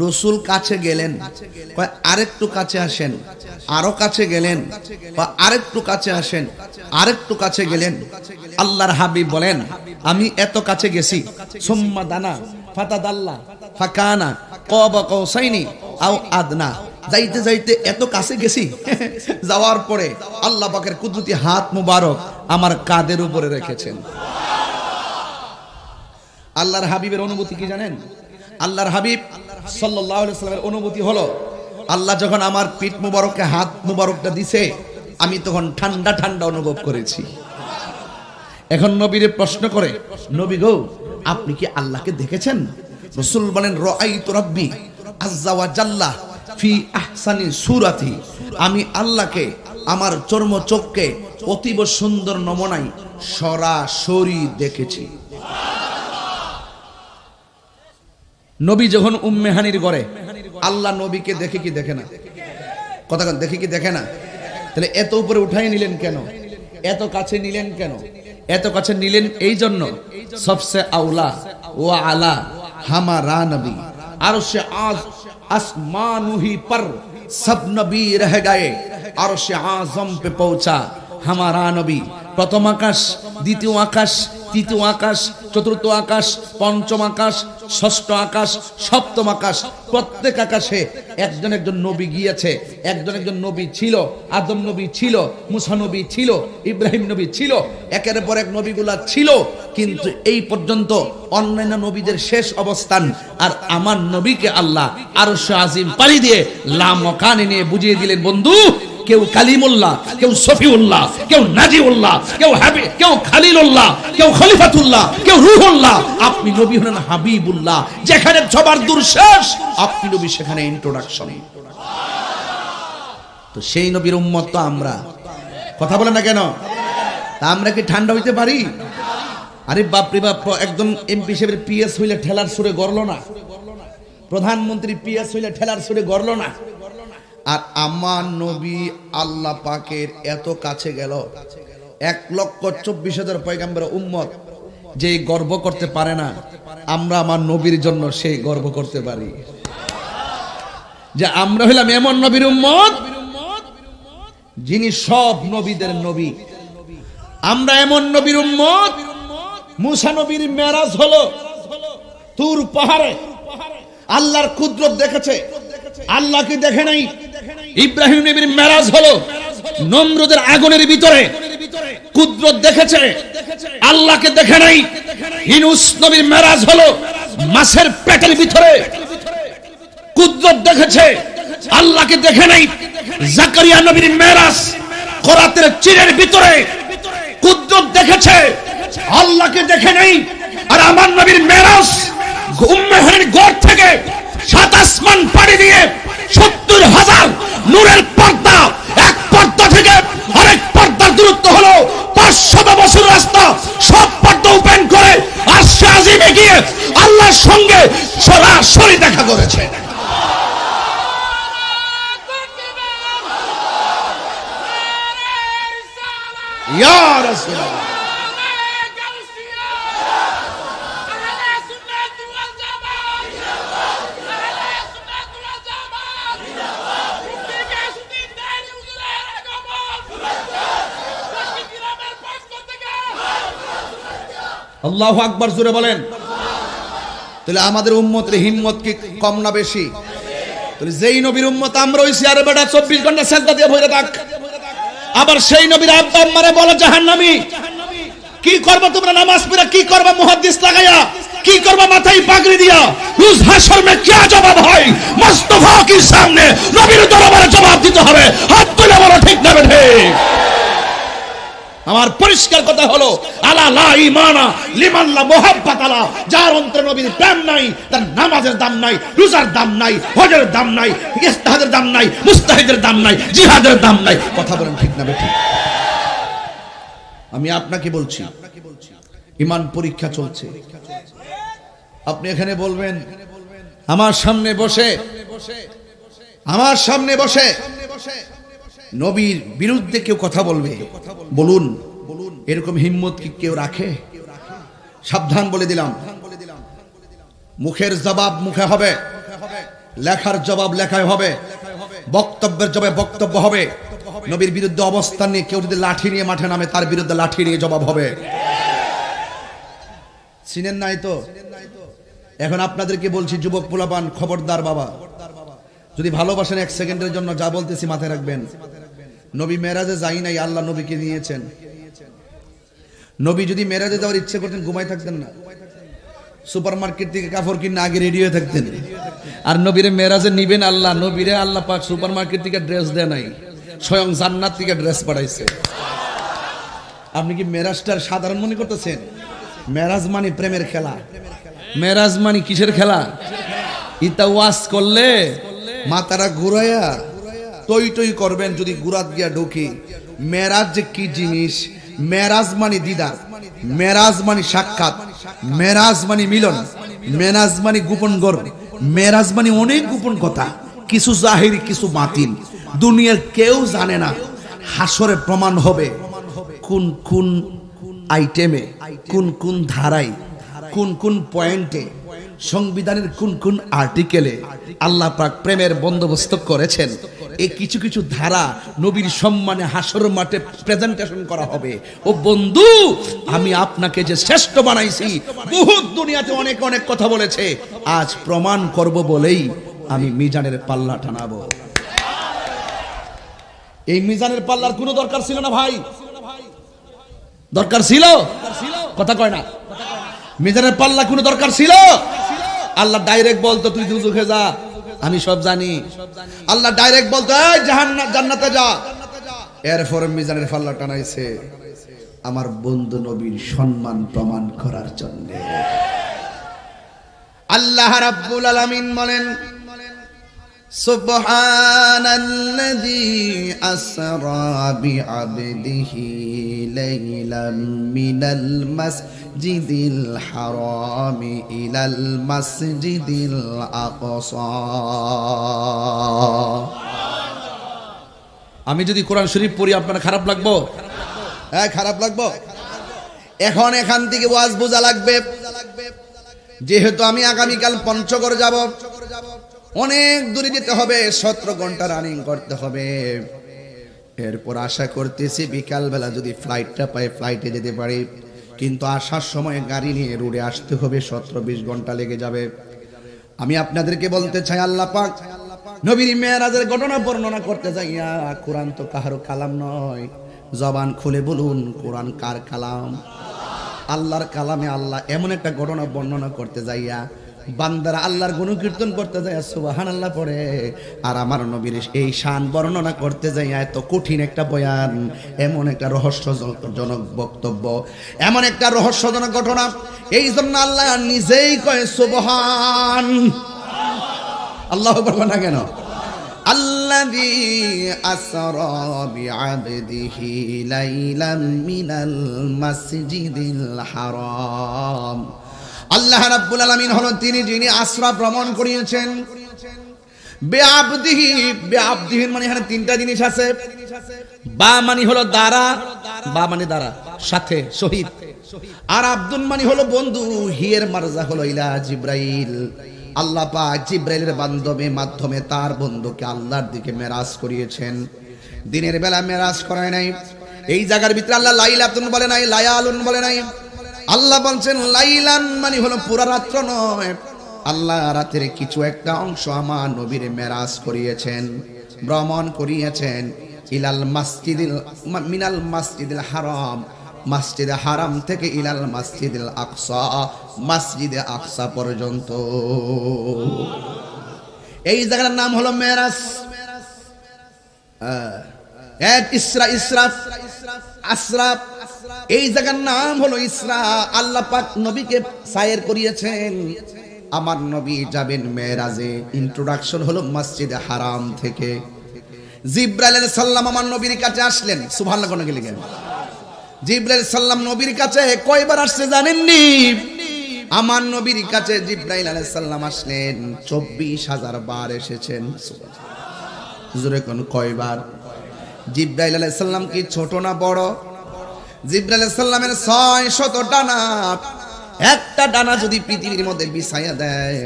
রাসূল কাছে গেলেন, কয় আরেকটু কাছে আসেন, আরো কাছে গেলেন, আরেকটু কাছে আসেন, আরেকটু কাছে গেলেন। আল্লাহর হাবিব বলেন আমি এত কাছে গেছি, সুম্মা দানা ফাতাদাল্লা ফাকানা কাবা কাউসাইনি আও আদনা। যাইতে যাইতে এত কাছে গেছি, যাওয়ার পরে আল্লাহ পাকের কুদরতি হাত মুবারক আমার কাঁধের উপরে রেখেছেন। আল্লাহর হাবিবের অনুভূতি কি জানেন? আল্লাহর হাবিব সাল্লাল্লাহু আলাইহি ওয়াসাল্লামের অনুভূতি হলো আল্লাহ যখন আমার পিঠ মুবারকে হাত মুবারকটা দিছে আমি তখন ঠান্ডা ঠান্ডা অনুভব করেছি। এখন নবীরে প্রশ্ন করে, নবী গো আপনি কি আল্লাহকে দেখেছেন? রাসূল বলেন রাআইতু রাব্বি আযজা ওয়া জাল্লা ফি আহসানি সূরাতি। আমি আল্লাহকে আমার চর্ম চোখকে অতীব সুন্দর নমুনায় সরাসরি দেখেছি। নবী যখন উম্মে হানির ঘরে, আল্লাহ নবীকে দেখে কি দেখে না? কথা দেখে কি দেখে না? তাহলে এত উপরে উঠাই নিলেন কেন? এত কাছে নিলেন কেন? এত কাছে নিলেন এই জন্য সবসে আউলা ওয়া আলা হামারা নবী আরশে আজ আসমানুহি पर सब नबी रह गए আরশে আজম पे पहुंचा हमारा नबी। প্রথম আকাশ, দ্বিতীয় আকাশ, তৃতীয় আকাশ, চতুর্থ আকাশ, পঞ্চম আকাশ, ষষ্ঠ আকাশ, সপ্তম আকাশ, প্রত্যেক আকাশে একজন একজন নবী গিয়েছে। একজন একজন নবী ছিল। আদম নবী ছিল, মুসা নবী ছিল, ইব্রাহিম নবী ছিল, একের পর এক নবীগুলা ছিল। কিন্তু এই পর্যন্ত অন্যান্য নবীদের শেষ অবস্থান। আর আমার নবীকে আল্লাহ আরশে আজিম পাড়ি দিয়ে লামকানে নিয়ে বুঝিয়ে দিলেন বন্ধু, কেউ কালিমুল্লাহ, কেউ সফিউল্লাহ, কেউ নাজিউল্লাহ, কেউ হাবিব, কেউ খালিলুল্লাহ, কেউ খলিফাতুল্লাহ, কেউ রূহুল্লাহ। আপনি নবী হলেন হাবিবুল্লাহ। যেখানে সবার দূর শেষ আপনি নবী, সেখানে ইন্ট্রোডাকশন। তো সেই নবীর উম্মত তো আমরা। কথা বলেন না কেন? তা আমরা কি ঠান্ডা হইতে পারি? আরে বাপ রে বাপ, একদম এমপি সাহেবের পিএস হইলে ঠেলার সুরে গড়লো না, প্রধানমন্ত্রী পিএস হইলে ঠেলার সুরে গড়লো না। আর আমার নবী আল্লাহ পাকের এত কাছে গেল, 1,24,000 পয়গম্বর উম্মত যে গর্ব করতে পারে না, আমরা আমার নবীর জন্য সেই গর্ব করতে পারি যে আমরা হইলাম এমন নবীর উম্মত যিনি সব নবীদের নবী। আমরা এমন নবীর উম্মত, মুসা নবীর মেরাজ হলো তুর পাহাড়ে, আল্লাহর কুদরত দেখেছে, আল্লাহকে দেখে নাই। ইব্রাহিম নবীর মেরাজ হলো নমরুদের আগুনের ভিতরে, কুদরত দেখেছে, আল্লাহকে দেখে নাই। ইউনূস নবীর মেরাজ হলো মাছের পেটের ভিতরে, কুদরত দেখেছে, আল্লাহকে দেখে নাই। জাকারিয়া নবীর মেরাজ কোরাতের চিরের ভিতরে, কুদরত দেখেছে, আল্লাহকে দেখে নাই। আর আমার নবীর মেরাজ উম্মে হানির ঘর থেকে 7 আসমান পাড়ি দিয়ে 70,000 নূরের পর্দা, এক পর্দা থেকে আরেক পর্দার দূরত্ব হলো 500 বছর রাস্তা, সব পর্দা ওপেন করে আরশে আজিমে গিয়ে আল্লাহর সঙ্গে সরাসরি দেখা করেছে। ইয়া রাসূলুল্লাহ, আল্লাহু আকবার, জোরে বলেন। তাহলে আমাদের উম্মতের হিম্মত কি কম না বেশি? তাহলে যেই নবীর উম্মত আমরা হইছি, আরে বেটা 24 ঘন্টা সেজদা দিয়ে বইরা থাক, আবার সেই নবীর আব্বা আম্মারে বলে জাহান্নামী। কি করবা তোমরা নামাজ পড়া, কি করবা মুহাদ্দিস লাগায়া, কি করবা মাথায় পাগড়ি দিয়া? রোজ হাশর মে কি জবাব হয়? মুস্তাফা কি সামনে নবীর দরবারে জবাব দিতে হবে। হাত তুলে বলো ঠিক না বেঠে? আমার পরিষ্কার কথা হলো, আলা লা ঈমানা লিমান লা মুহাব্বাত আলা, যার অন্তরে নবীর প্রেম নাই, তার নামাজের দাম নাই, রোজার দাম নাই, হজের দাম নাই, ইস্তেহাদের দাম নাই, মুস্তাহিদের দাম নাই, জিহাদের দাম নাই। কথা বলেন ঠিক না বেঠি? আমি আপনাকে বলছি, ঈমান পরীক্ষা চলছে। আপনি এখানে বলবেন, আমার সামনে বসে নবীর বিরুদ্ধে কেউ কথা বলবে, বলুন, এরকম হিম্মত কি কেউ রাখে? সাবধান বলে দিলাম, মুখের জবাব মুখে হবে, লেখার জবাব লেখায় হবে, বক্তব্যের জবাব বক্তব্য হবে। নবীর বিরুদ্ধে অবস্থান নিয়ে কেউ যদি লাঠি নিয়ে মাঠে নামে, তার বিরুদ্ধে লাঠি নিয়ে জবাব হবে। চিনেন নাই তো? এখন আপনাদেরকে বলছি, যুবক পোলাপান, খবরদার বাবা, যদি ভালোবাসেন 1 সেকেন্ডের জন্য যা বলতেছি মাথায় রাখবেন। নবী মেরাজে যাই নাই, আল্লাহ নবীকে নিয়েছেন। নবী যদি মেরাজে যাওয়ার ইচ্ছে করতেন, ঘুমাই থাকতেন না, সুপার মার্কেট থেকে কাপড় কিনে আগে রেডি হয়ে থাকতেন। আর নবীরে মেরাজে নিবেন আল্লাহ, নবীরে আল্লাহ পাক সুপার মার্কেট থেকে ড্রেস দেয় নাই, স্বয়ং জান্নাত থেকে ড্রেস পাঠাইছে। আপনি কি মেরাজটার সাধারণ মনে করতেছেন? মেরাজ মানে প্রেমের খেলা, মেরাজ মানে কিসের খেলা? ইতা ওয়াজ করলে মাথাটা ঘুরাইয়া টই টই করবেন যদি গুরাত গিয়া ঢুকি। মেরাজ যে কি জিনিস? মেরাজ মানে দিদার, মেরাজ মানে সাক্ষাৎ, মেরাজ মানে মিলন, মেরাজ মানে গোপন গর, মেরাজ মানে অনেক গোপন কথা, কিছু জাহিরি কিছু বাতিল, দুনিয়ার কেউ জানে না। হাসরে প্রমাণ হবে কোন কোন আইটেমে, কোন কোন ধারায়, কোন কোন পয়েন্টে, সংবিধানের কোন কোন আর্টিকেলে আল্লাহ পাক প্রেমের বন্দোবস্ত করেছেন। এই কিছু কিছু ধারা নবীর সম্মানে হাসর মাঠে প্রেজেন্টেশন করা হবে। ও বন্ধু, আমি আপনাকে যে শ্রেষ্ঠ বানাইছি, বহুত দুনিয়াতে অনেক অনেক কথা বলেছে, আজ প্রমাণ করব বলেই আমি মিজানের পাল্লা টানাবো। এই মিজানের পাল্লার কোনো দরকার ছিল না ভাই, দরকার ছিল? কথা কয় না। মিজানের পাল্লা কোনো দরকার ছিল? আল্লাহ ডাইরেক্ট বলতো তুই দুজখে যা, আমি সব জানি। আল্লাহ ডাইরেক্ট বলতো এই জান্নাতে যা। এরপর মিজানের পাল্লা টানাইছে আমার বন্ধু নবীর সম্মান প্রমাণ করার জন্য। আল্লাহ রাব্বুল আলামিন বলেন, সুবহানাল্লাযী আসরা বিআবদিহি লাইলাম মিনাল মাসজিদিল হারামি ইলাল মাসজিদিল আকসা। আমি যদি কোরআন শরীফ পড়ি আপনারা খারাপ লাগবো? হ্যাঁ, খারাপ লাগবো। এখন এখান থেকে ওয়াজ বোঝা লাগবে, যেহেতু আমি আগামীকাল পঞ্চগড় যাব, অনেক দূরে যেতে হবে, 17 ঘন্টা রানিং করতে হবে। এরপর আশা করতেছি বিকাল বেলা যদি ফ্লাইটটা পাই, ফ্লাইটে যেতে পারি, কিন্তু আসার সময় গাড়ি নিয়ে রোডে আসতে হবে, 17-20 ঘন্টা লেগে যাবে। আমি আপনাদেরকে বলতে চাই, আল্লাহ পাক নবীর মেরাজের ঘটনা বর্ণনা করতে যাইয়া, কোরআন তো কাহারো কালাম নয়, জবান খুলে বলুন কোরআন কার কালাম? আল্লাহর কালামে আল্লাহ এমন একটা ঘটনা বর্ণনা করতে যাইয়া বান্দারা আল্লাহর গুণকীর্তন করতে যায় সুবহানাল্লাহ পড়ে, আর আমার নবীর এই শান বর্ণনা করতে যায় এত কঠিন একটা বয়ান, এমন একটা রহস্যজনক বক্তব্য, এমন একটা রহস্যজনক ঘটনা। এই জন্য আল্লাহ নিজেই কয় সুবহান। আল্লাহু আকবার না কেন? আল্লাযী আসরা বিআবদিহি লাইলাম মিনাল মাসজিদিল হারাম। আল্লাহ রাব্বুল আলামিন হলো তিনি যিনি আসরা ভ্রমণ করিয়েছেন। বিআবদিহি, বিআবদিহি মানে এখানে 3টা জিনিস আছে। বা মানে হলো দ্বারা, বা মানে দ্বারা সাথে শহীদ, আর আব্দুল মানে হলো বন্ধু, হিয়ের মারজা হলো ইলা জিব্রাইল। আল্লাহ পাক জিব্রাইলের মাধ্যমে তার বন্ধুকে আল্লাহর দিকে মেরাজ করিয়েছেন। দিনের বেলা মেরাজ করায় নাই। এই জায়গার ভিতরে আল্লাহ লাইলাতুন বলে নাই, লায়ালুন বলে নাই, আল্লাহ বলছেন লাইলান মানে হলো পুরা রাত্র নয়, আল্লাহ রাতের কিছু একটা অংশ আমার নবীর মেরাজ করিয়েছেন, ভ্রমণ করিয়েছেন। ইলাল মাসজিদিল মিনাল মাসজিদিল হারাম, মসজিদে হারাম থেকে ইলাল মসজিদুল আকসা, মসজিদে আকসা পর্যন্ত। এই জায়গার নাম হলো মেরাজ। ইসরা, ইসরাফ, আসরাফ, এই জায়গার নাম হলো ইসরা। আল্লাহ পাক নবীকে সায়ের করিয়েছেন, আমার নবী যাবেন মেরাজে। ইন্ট্রোডাকশন হলো মসজিদে হারাম থেকে। জিবরাইল আলাইহিস সালাম আমার নবীর কাছে আসলেন, সুবহানাল্লাহ কোন গেলে গেলেন। জিবরাইল সাল্লাম নবীর কাছে কয়বার আসছে জানেননি? আমার নবীর কাছে জিবরাইল আলাইহিস সালাম আসলেন 24,000 বার এসেছেন। জোরে কোন কয়বার? জিবরাইল আলাইহিস সালাম কি ছোট না বড়? জিবরাইল আলাইহিস সালামের 600 ডানা, একটা ডানা যদি পৃথিবীর মধ্যে বিছায়া দেয়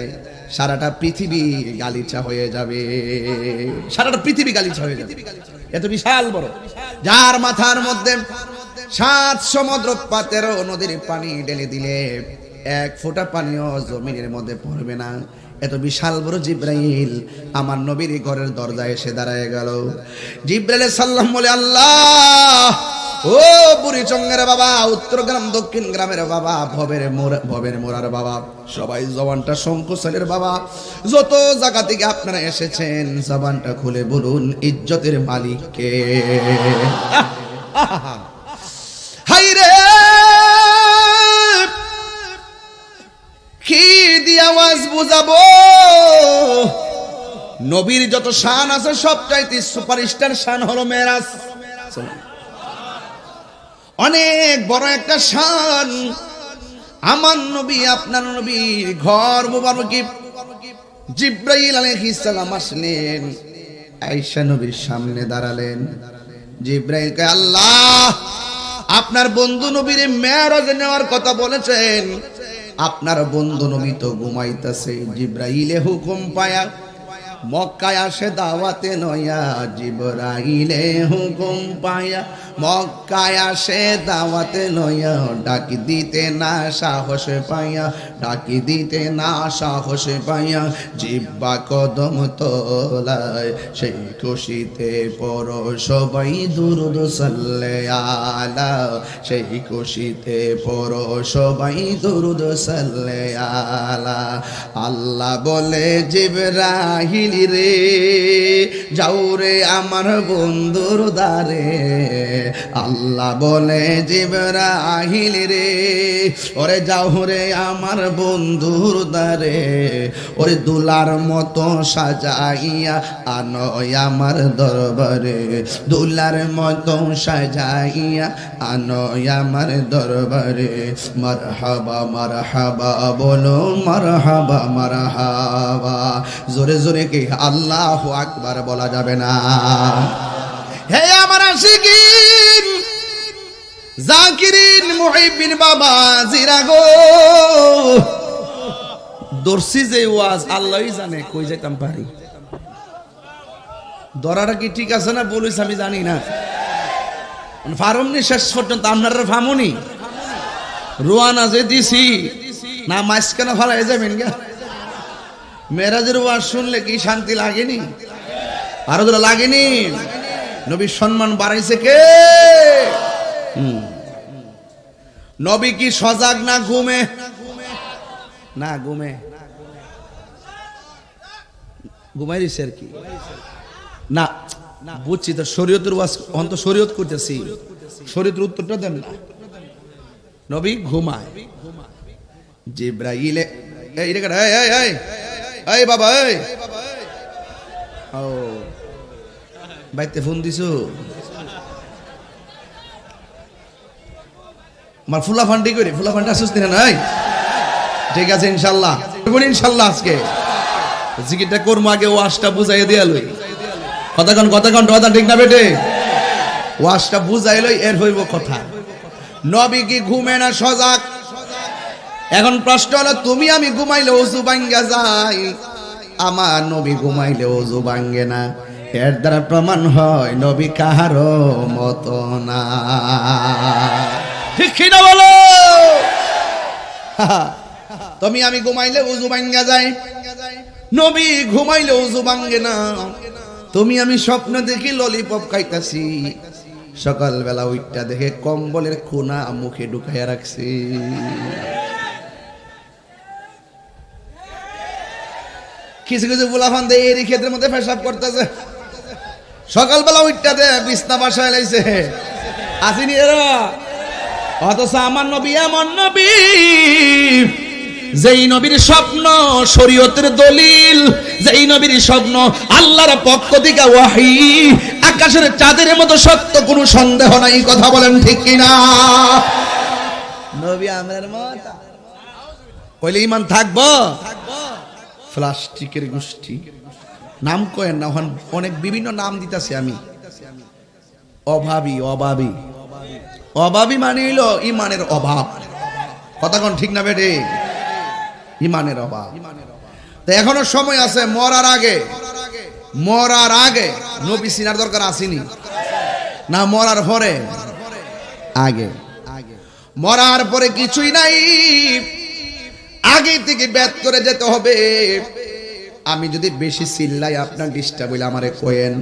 সারাটা পৃথিবী গালিচা হয়ে যাবে, সারাটা পৃথিবী গালিচা হয়ে যাবে, এত বিশাল বড়। যার মাথার মধ্যে 7 সমুদ্র পাতের নদীর পানি ঢেলে দিলে 1 ফোঁটা পানিও জমিনের মধ্যে পড়বে না, এত বিশাল বড় জিবরাইল আমার নবীর ঘরের দরজায় এসে দাঁড়ায় গেল। জিবরাইল সাল্লাম বলে, আল্লাহ, ও বুড়ি চঙ্গের বাবা, উত্তর গ্রাম দক্ষিণ গ্রামের বাবা, ভবের মোড়ার বাবা, সবাই জবানটা সংকোচনের বাবা, যত জায়গা থেকে আপনারা এসেছেন জবানটা খুলে বলুন ইজ্জতের মালিক কে? হাই রে, কি দিয়ে আওয়াজ বুঝাবো? নবীর যত শান আছে সবচাইতে সুপারস্টার শান হলো মেরাজ। অনেক বড় একটা শান। আমার নবী আপনার নবীর ঘর মুবারকে জিবরাইল আলাইহিস সালাম আসলেন, আয়েশা নবীর সামনে দাঁড়ালেন। জিবরাইলকে আল্লাহ আপনার বন্ধু নবীর মেরাজে নেওয়ার কথা বলেছেন, আপনার বন্ধু নবী তো ঘুমাইতেছে। জিবরাইলে হুকুম পায়া মক্কায় আসে দাওয়াতে নয়া, জিবরাইলে হুকুম পায়া মক্কায় আসে দাওয়াতে নয়া, ডাকি দিতে না সাহস পাইয়া, ডাকি দিতে না সাহস পাইয়া, জিব্বা কদম তোলায় সেই খুশিতে পড়ো সবাই দুরূদ সাল্লে আলা, সেই খুশিতে পড়ো সবাই দুরূদ সাল্লে আলা। আল্লাহ বলে জিবরাইল রে যাও রে আমার বন্ধুর দারে, আল্লাহ বলে জিবরাইল রে ওরে যাও রে আমার বন্ধুর দারে, ওরে দুলার মতো সাজাইয়া আনো আমার দরবারে, দুলার মতো সাজাইয়া আনো আমার দরবারে। মারহাবা মারহাবা বলো, মারহাবা মারহাবা, জোরে জোরে কি আল্লাহু আকবার বলা যাবে না? হে আমার আশিকিন জাকিরিন মুহিবিন বাবা জিরা গো, দর্শি যে ওয়াজ আল্লাহই জানে কই যেতাম পারি। দরাটা কি ঠিক আছে না বলিস আমি জানি না, ফারমনি শেষ পর্যন্ত আপনারা ফামুনি রোয়ানা যে দিছি না মাঝখানে ফালাই যাবেন গা। মেরাজের ওয়াজ শুনলে কি শান্তি লাগেনি? আরো ধরে লাগেনি? নবীর সম্মান বাড়াইছে কে? নবী কি সজাগ না ঘুমে? না ঘুমে, ঘুমাই দিছে আর কি না। বুঝছি তো শরীয়তের ওয়াজ, অন্ত শরীয়ত করতেছি, শরীয়তের উত্তরটা দেন না। নবী ঘুমায়। জিবরাইলে এই রে এই এই এই এই বাবা এই ও বাইতে ফোন দিছো, আমার ফুলা ফান্ডি করে ফুলা ফান্ডি আসুস না নাই? ঠিক আছে ইনশাআল্লাহ, ইনশাআল্লাহ আজকে জিকিরটা করবো, আগে ওয়াজটা বুঝাইয়া দিয়া লই। কতক্ষণ কথা ঠিক না বেটে? ওয়াজটা বুঝাই লই এর হইব কথা। নবী কি ঘুমে না সজাগ? এখন প্রশ্ন হলো তুমি আমি ঘুমাইলে ওযু ভাঙ্গা যায়, আমার নবী ঘুমাইলে ওযু ভাঙ্গে না। এর দ্বারা প্রমাণ হয় নবী কাহারও মতো না। ঠিক কি না বলো? তুমি আমি ঘুমাইলে উজু ভাঙ্গা যায়, নবী ঘুমাইলে উজু ভাঙ্গে না। তুমি আমি স্বপ্ন দেখি ললিপপ খাইতাছি, সকালবেলা ওইটা দেখে কম্বলের কোনা মুখে ঢুকাইয়া রাখছি। কিছু কিছু বুলাফান দেয় এরই ক্ষেত্রের মধ্যে পেশাব করতেছে, সকালবেলা ওইটা দে বিছনা বাসায় লাইছে, আসিনি এরা। অথচ আমার নবী এমন নবী, যেই নবীর স্বপ্ন শরীয়তের দলিল, যেই নবীর স্বপ্ন আল্লাহর পক্ষ থেকে ওয়াহী, আকাশের চাঁদের মতো সত্য, কোনো সন্দেহ নাই। কথা বলেন ঠিক কিনা? নবী আমরার মত কইলে ঈমান থাকবো? প্লাস্টিকের গোষ্ঠী নাম কয়েন না, অনেক বিভিন্ন নাম দিতেছি আমি। অভাবী, অভাবী, অভাবী মানে হইল ইমানের অভাব। কথা কোন ঠিক না বেটে? ইমানের অভাব। তো এখনো সময় আছে, মরার আগে, মরার আগে নবী সিনার দরকার আসেনি না, মরার পরে? আগে। মরার পরে কিছুই নাই, আগে থেকে ব্যাত করে যেতে হবে। আমি যদি বেশি চিল্লাই আপনার ডিস্টার্ব হইলে আমারে কয়েন,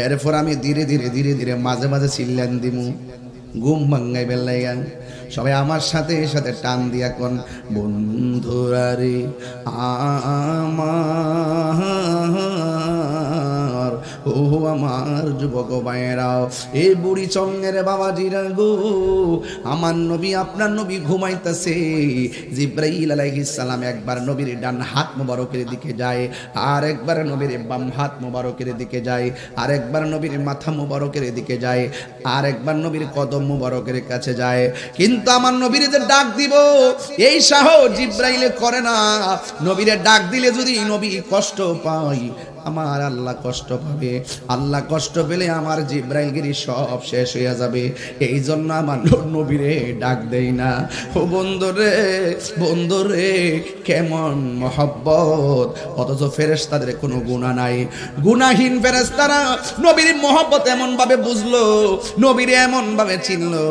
এরপর আমি ধীরে ধীরে ধীরে ধীরে মাঝে মাঝে চিল্লান দিমু, ঘুম ভাঙ্গাই বেলাইয়া। সবাই আমার সাথে সাথে টান দিয়া কোন, বন্ধুরা রে আমার, ও আমার যুবক ভাইয়েরাও, এই বুড়ি চঙ্গের বাবাজিরা গো, আমার নবী আপনার নবী ঘুমাইতেছে। জিব্রাইল আলাইহিস সালাম একবার নবীর ডান হাত মোবারকের দিকে যায়, আর একবার নবীর বাম হাত মোবারকের দিকে যায়, আর একবার নবীর মাথা মোবারকের দিকে যায়, আর একবার নবীর কদম মোবারকের কাছে যায়। কিন্তু আমার নবীর যে ডাক দিব, এই সাহস জিব্রাইল করে না। নবীরে ডাক দিলে যদি নবী কষ্ট পায়, আমার আল্লাহ কষ্ট পাবে। আল্লাহ কষ্ট পেলে আমার জিব্রাইলগিরি সব শেষ হয়ে যাবে। এই জন্য আমার নবীরে ডাক দেই না। ও বন্ধুরে, বন্ধুরে, কেমন মহব্বত! অথচ ফেরেশতাদের কোনো গুনাহ নাই। গুনাহীন ফেরেশতারা নবীর মহব্বত এমন ভাবে বুঝলো, নবীরে এমন ভাবে চিনলো,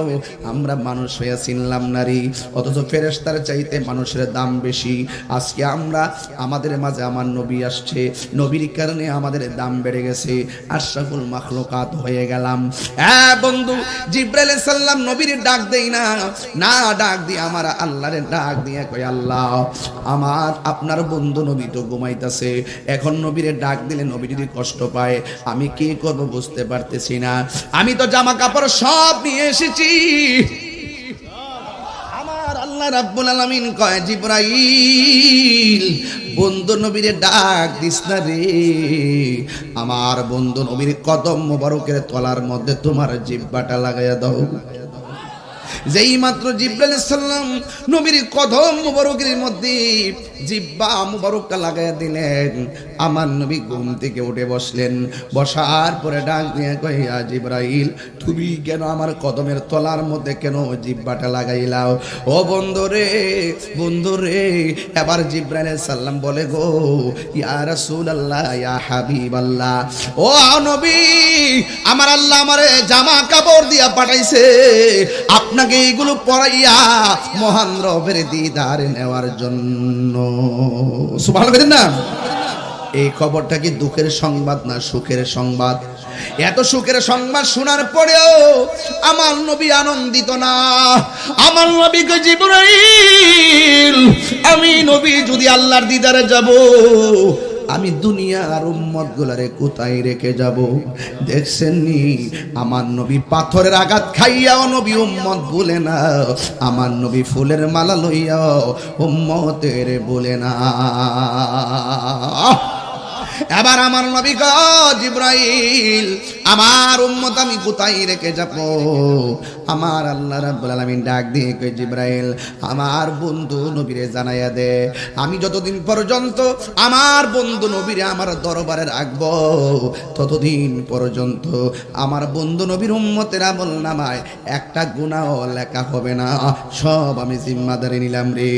আমরা মানুষ হয়ে চিনলাম নারী। অথচ ফেরেশতার চাইতে মানুষের দাম বেশি। আজকে আমরা, আমাদের মাঝে আমার নবী আসছে, নবীর কারণে আমাদের দাম বেড়ে গেছে, আশরাফুল মাখলুকাত হয়ে গেলাম। হ্যাঁ বন্ধু, জিব্রাইল আলাইহিস সালাম নবীর ডাক দেই না, না ডাক দিয়ে আমার আল্লাহরে ডাক দিয়ে কই, আল্লাহ আমার আপনার বন্ধু নবী তো ঘুমাইতেছে, এখন নবীরে ডাক দিলে নবী যদি কষ্ট পায়, আমি কি করব বুঝতে পারতেছি না। আমি তো জামা কাপড় সব নিয়ে এসেছি। আমার আল্লাহ রাব্বুল আলামিন কয়, জিব্রাইল বন্ধু নবীরে ডাক দিস না রে, আমার বন্ধু নবীর কদম মোবারকের তলার মধ্যে তোমার জিহ্বাটা লাগাইয়া দাও। যেই মাত্র জিব্রাইল আলাইহিস সালাম নবীর কদম মোবারকের মধ্যে জিহ্বা মোবারকটা লাগাইয়া দিলেন, আমার নবী ঘুম থেকে উঠে বসলেন। বসার পরে ডাক দিয়ে কই, ইয়া জিব্রাইল, তুমি কেন আমার কদমের তলার মধ্যে কেন জিহ্বাটা লাগাইলাও? ও বন্ধুরে, বন্ধুরে, এবার জিব্রাইল আলাইহিস সালাম বলে, গো ইয়া রাসূলুল্লাহ, ইয়া হাবিবাল্লাহ, ও নবী, আমার আল্লাহ আমারে জামা কাপড় দিয়া পাঠাইছে আপনাকে এইগুলো পরাইয়া মহান রবের দিদার নেওয়ার জন্য। সুবহানাল্লাহ না? এই খবরটা কি দুঃখের সংবাদ না সুখের সংবাদ? এত সুখের সংবাদ শোনার পরেও আমার নবী আনন্দিত না। আমার নবীকে, জিবরাইল, আমি নবী যদি আল্লাহর দিদারে যাব, আমি দুনিয়ার উম্মত গুলারে কোথায় রেখে যাব? দেখছেন নি আমার নবী পাথরের আঘাত খাইয়াও নবী উম্মত বলে না, আমার নবী ফুলের মালা লইয়াও উম্মতের বলে না। এবার আমার নবী কয়, জিবরাইল, আমার উম্মত আমি কোথায় রেখে যাব? আমার আল্লাহ রাব্বুল আলামিন ডাক দিয়ে কয়, জিবরাইল, আমার বন্ধু নবীরে জানাইয়া দে, আমি যতদিন পর্যন্ত আমার বন্ধু নবীরে আমার দরবারে রাখবো, ততদিন পর্যন্ত আমার বন্ধু নবীর উম্মতের আমলনামায় একটা গুনাহও লেখা হবে না, সব আমি জিম্মাদারি নিলাম রে।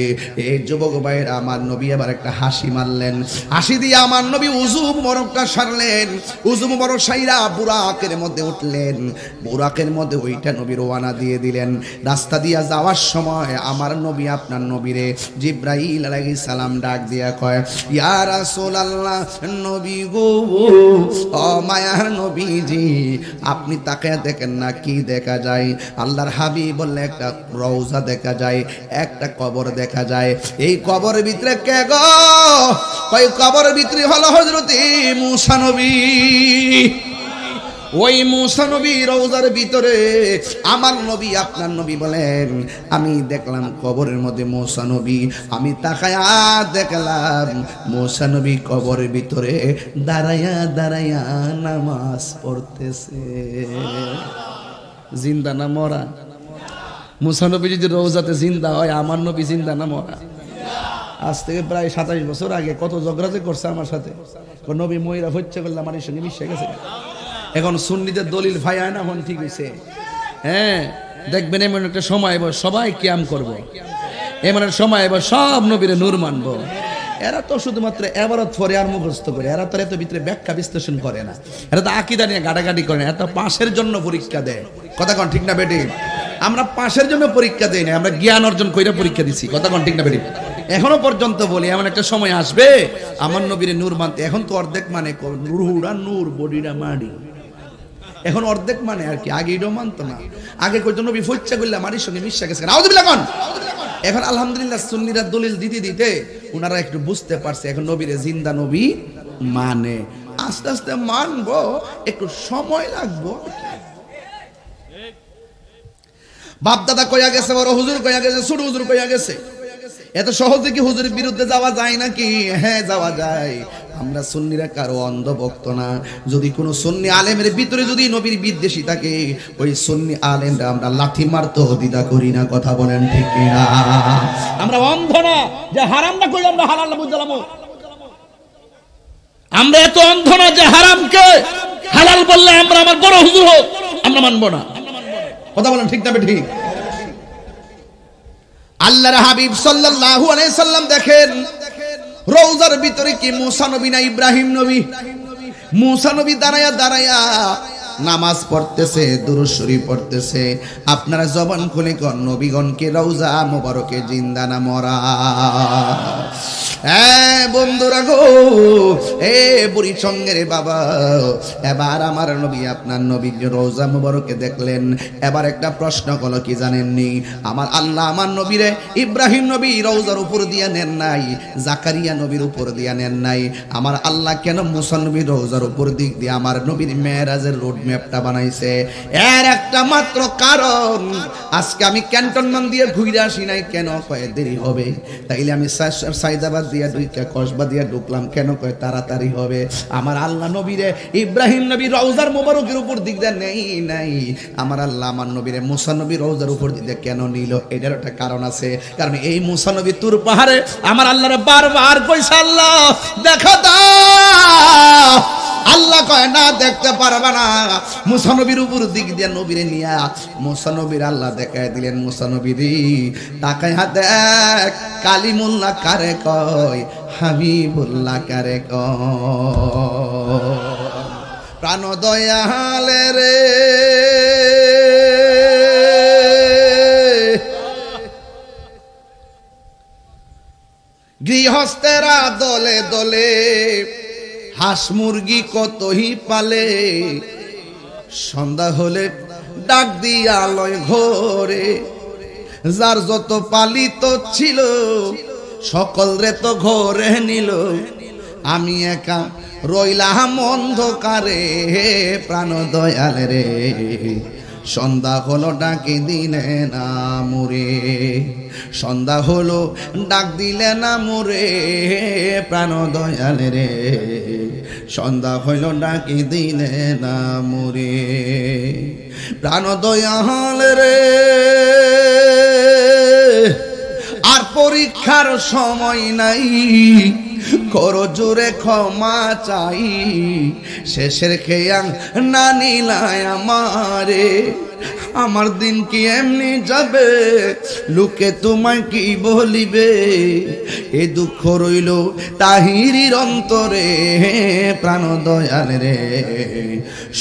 এই যুবক ভাইরা, আমার নবী আবার একটা হাসি মারলেন। হাসি দিয়ে আমার নবী উযু মুবারকটা সারলেন, উযু মুবারক সাইরা বুরাকের মধ্যে উঠলেন, বুরাকের মধ্যে ওইটা নবী রওনা দিয়ে দিলেন। রাস্তা দিয়া যাওয়ার সময় আমার নবী আপনার নবীরে জিবরাইল আলাইহিস সালাম ডাক দিয়া কয়, ইয়া রাসূলুল্লাহ, নবী গো, ও মায়ার নবীজি, আপনি তাকায় দেখেন না কি দেখা যায়? আল্লাহর হাবিব বললে একটা রওজা দেখা যায়, একটা কবর দেখা যায়। এই কবরের ভিতরে কে গো? কই কবরের ভিতরে হলো হযরতে মূসা নবী। ওই মূসা নবী রওজার ভিতরে আমার নবী আপনার নবী বলেন, আমি দেখলাম কবরের মধ্যে মূসা নবী, আমি তাকায়া দেখলাম মূসা নবী কবরের ভিতরে দাঁড়ায়া দাঁড়ায়া নামাজ পড়তেছে। জিন্দা না মরা? মূসা নবী যদি রওজাতে জিন্দা হয়, আমার নবী জিন্দা না মরা? আজ থেকে প্রায় 27 বছর আগে কত ঝগড়া করছে আমার সাথে, নবী ময়রা হচ্ছে করলে আমার সঙ্গে মিশে গেছে। এখন সুন্নিদের দলিল ভাই না হন, ঠিক হয়েছে? হ্যাঁ, দেখবেন এমন একটা সময় এবার সবাই কিয়াম করব, এমন একটা সময় এবার সব নবীরে নূর মানব। এরা তো শুধুমাত্র এবারত পরে আর মুখস্থ করে, এরা তো এত ভিতরে ব্যাখ্যা বিশ্লেষণ করে না, এরা তো আকীদা নিয়ে গাটাগাটি করে না, এত পাশের জন্য পরীক্ষা দেয়। কথা কন ঠিক না বেটি? আমরা পাশের জন্য পরীক্ষা দেই না, আমরা জ্ঞান অর্জন কইরা পরীক্ষা দিছি। কথা কন ঠিক না বেটি? এখনো পর্যন্ত বলি এমন একটা সময় আসবে আমার নবীরে নূর মানতে। এখন তো অর্ধেক মানে রুহুরা নূর, বডিরা মাড়ি। এখন অর্ধেক মানে আর কি, আগে এটাও মানতো না। আগে কইতো নবী ফচ্চা করলে মারির সঙ্গে মিশা গেছে। নাউযুবিল্লাহ কোন? এখন আলহামদুলিল্লাহ সুন্নিরা দলিল দিতে দিতে ওনারা একটু বুঝতে পারছে এখন নবীরে জিন্দা নবী মানে। আস্তে আস্তে মানবো, একটু সময় লাগবো। বাপ দাদা কইয়া গেছে, বড় হুজুর কইয়া গেছে, ছোট হুজুর কইয়া গেছে, এত সহজে কি হুজুরের বিরুদ্ধে যাওয়া যায় নাকি? হ্যাঁ, যাওয়া যায়। আমরা সুন্নিরা কারো অন্ধভক্ত না। যদি কোনো সুন্নি আলেমের ভিতরে যদি নবীর বিদ্বেষী থাকে, ওই সুন্নি আলেমরা আমরা লাথি মারতেও দ্বিধা করি না। কথা বলেন ঠিক কিনা? আমরা অন্ধ না যে হারামটা কই আমরা হালাল বুঝলাম। আমরা এত অন্ধ না যে হারামকে হালাল বললে আমরা আমার বড় হুজুর হোক আমরা মানবো না। কথা বলেন ঠিক না ঠিক? আল্লাহর হাবিব সাল্লাল্লাহু আলাইহি সাল্লাম দেখেন রওজার ভিতরে কি মূসা নবী না ইব্রাহিম নবী? মূসা নবী দাঁড়ায়া দাঁড়ায়া নামাজ পড়তেছে, দুরূদ শরীফ পড়তেছে। আপনারা জবান খুলে কোন নবীগণকে রওজা মোবারকে জিন্দা না মরা? হ্যাঁ বন্ধুরা গো, এ বুড়ি সঙ্গের বাবা, এবার আমার নবী আপনার নবীর রওজা মোবারকে দেখলেন। এবার একটা প্রশ্ন হলো কি জানেননি? আমার আল্লাহ আমার নবীরে ইব্রাহিম নবী রওজার উপর দিয়ে নেন নাই, জাকারিয়া নবীর উপর দিয়ে নেন নাই। আমার আল্লাহ কেন মূসা নবীর রওজার উপর দিক দিয়ে আমার নবীর মেরাজের রোড ম্যাপটা বানাইছে? এর একটা মাত্র কারণ। আজকে আমি ক্যান্টনমেন্ট দিয়ে ঘুরে আসি নাই কেন? কয় দেরি হবে। তাইলে আমি সাইদাবাদ দিয়া দুইটা কসবা দিয়া ঢুকলাম কেন? কয় তাড়াতাড়ি হবে। আমার আল্লাহ নবীরে ইব্রাহিম নবী রওজার মোবারকের উপর দিক দিয়ে নেই নাই, আমার আল্লাহ আমার নবীরে মূসা নবী রওজার উপর দিক দিয়ে কেন নিল? এটার একটা কারণ আছে। কারণ এই মূসা নবী তুর পাহাড়ে আমার আল্লাহরে বারবার কইছে, আল্লাহ দেখা দাও। আল্লাহ কয় না, দেখতে পারবা না। মূসা নবীর উপর দিক দিয়ে নবীরে নিয়া মূসা নবীর আল্লাহ দেখায় দিলেন। মূসা নবীরে তাকায় দেখ, কালিমুল্লাহ কারে কয়, হাবিবুল্লাহ কারে কয়। প্রাণ দয়ালে রে, গৃহস্থেরা দলে দলে হাঁস মুরগি কতই পালে, সন্ধ্যা হলে ডাক দিয়া লয় ঘরে। যার যত পালিত ছিল সকল রে তো ঘরে নিল, আমি একা রইলাম অন্ধকারে। প্রাণ দয়াল রে, সন্ধ্যা হলো ডাকি দিলে না মুরে, সন্ধ্যা হলো ডাক দিলে না মুরে। প্রাণ দয়াল রে, সন্ধ্যা হইল ডাকি দিলে না মুরে। প্রাণ দয়াল রে, আর পরীক্ষার সময় নাই, করো জোরে ক্ষমা চাই। শেষের খেয়াং না নিলায় আমারে, আমার দিন কি এমনি যাবে, লোকে তোমায় কি বলিবে, এ দুঃখ রইল তাহিরির অন্তরে, প্রাণ দয়াল রে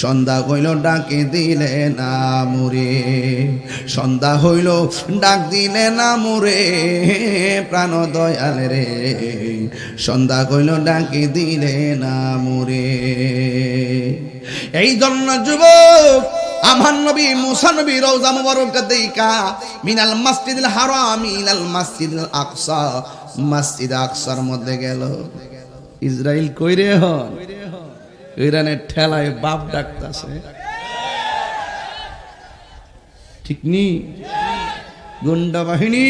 সন্ধ্যা হইল ডাকে দিলে না মুরে, সন্ধ্যা হইল ডাক দিলে না মুরে, প্রাণ দয়াল রে সন্ধ্যা হইল ডাকে দিলে না মুরে। এই জন্য যুবক আমার নবী মুসা নবী রওজা মুবারক দেইকা মিনাল মসজিদুল হারাম ইলাল মসজিদুল আকসা, মসজিদ আকসার মধ্যে গেল। ইসরাইল কইরে হন ইরানের ঠেলায় বাপ ডাকতাছে, ঠিক নি? গুন্ডা বাহিনী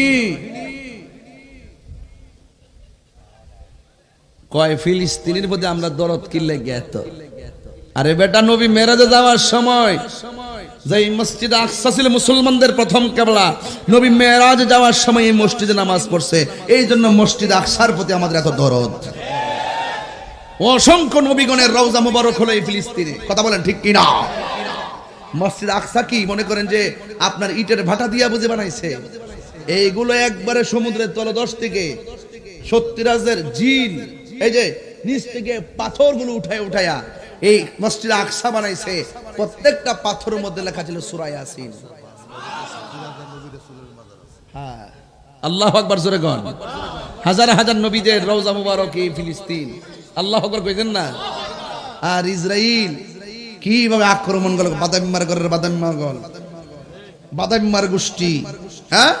কয় ফিলিস্তিনের মধ্যে আমরা দরদ কিনলে গেত। আরে বেটা, নবী মেরাজে যাওয়ার সময় যেই মসজিদ আকসা ছিল মুসলমানদের প্রথম কিবলা, নবী মেরাজে যাওয়ার সময় এই মসজিদে নামাজ পড়ছে, এই জন্য মসজিদ আকসার প্রতি আমাদের এত দরদ। অসংখ্য নবীগণের রওজা মুবারক হলো এই ফিলিস্তিনে, কথা বলেন ঠিক কি না? মসজিদ আকসা কি মনে করেন যে আপনার ইটের ভাটা দিয়া বুঝে বানাইছে? এইগুলো একবারে সমুদ্রের তলদেশ থেকে 70,000 জিন এই যে নিচ থেকে পাথরগুলো উঠায়া এই মসজিদ আকসা বানাইছে। প্রত্যেকটা পাথরের মধ্যে লেখা ছিল সূরা ইয়াসিন। হ্যাঁ, আল্লাহু আকবার জোরে কোন। হাজার হাজার নবীদের রওজা মুবারক এই ফিলিস্তিন, আল্লাহু আকবার কইছেন না? আর ইসরাইল কিভাবে আক্রমণ করল, বাদামিমার গোষ্ঠী, হ্যাঁ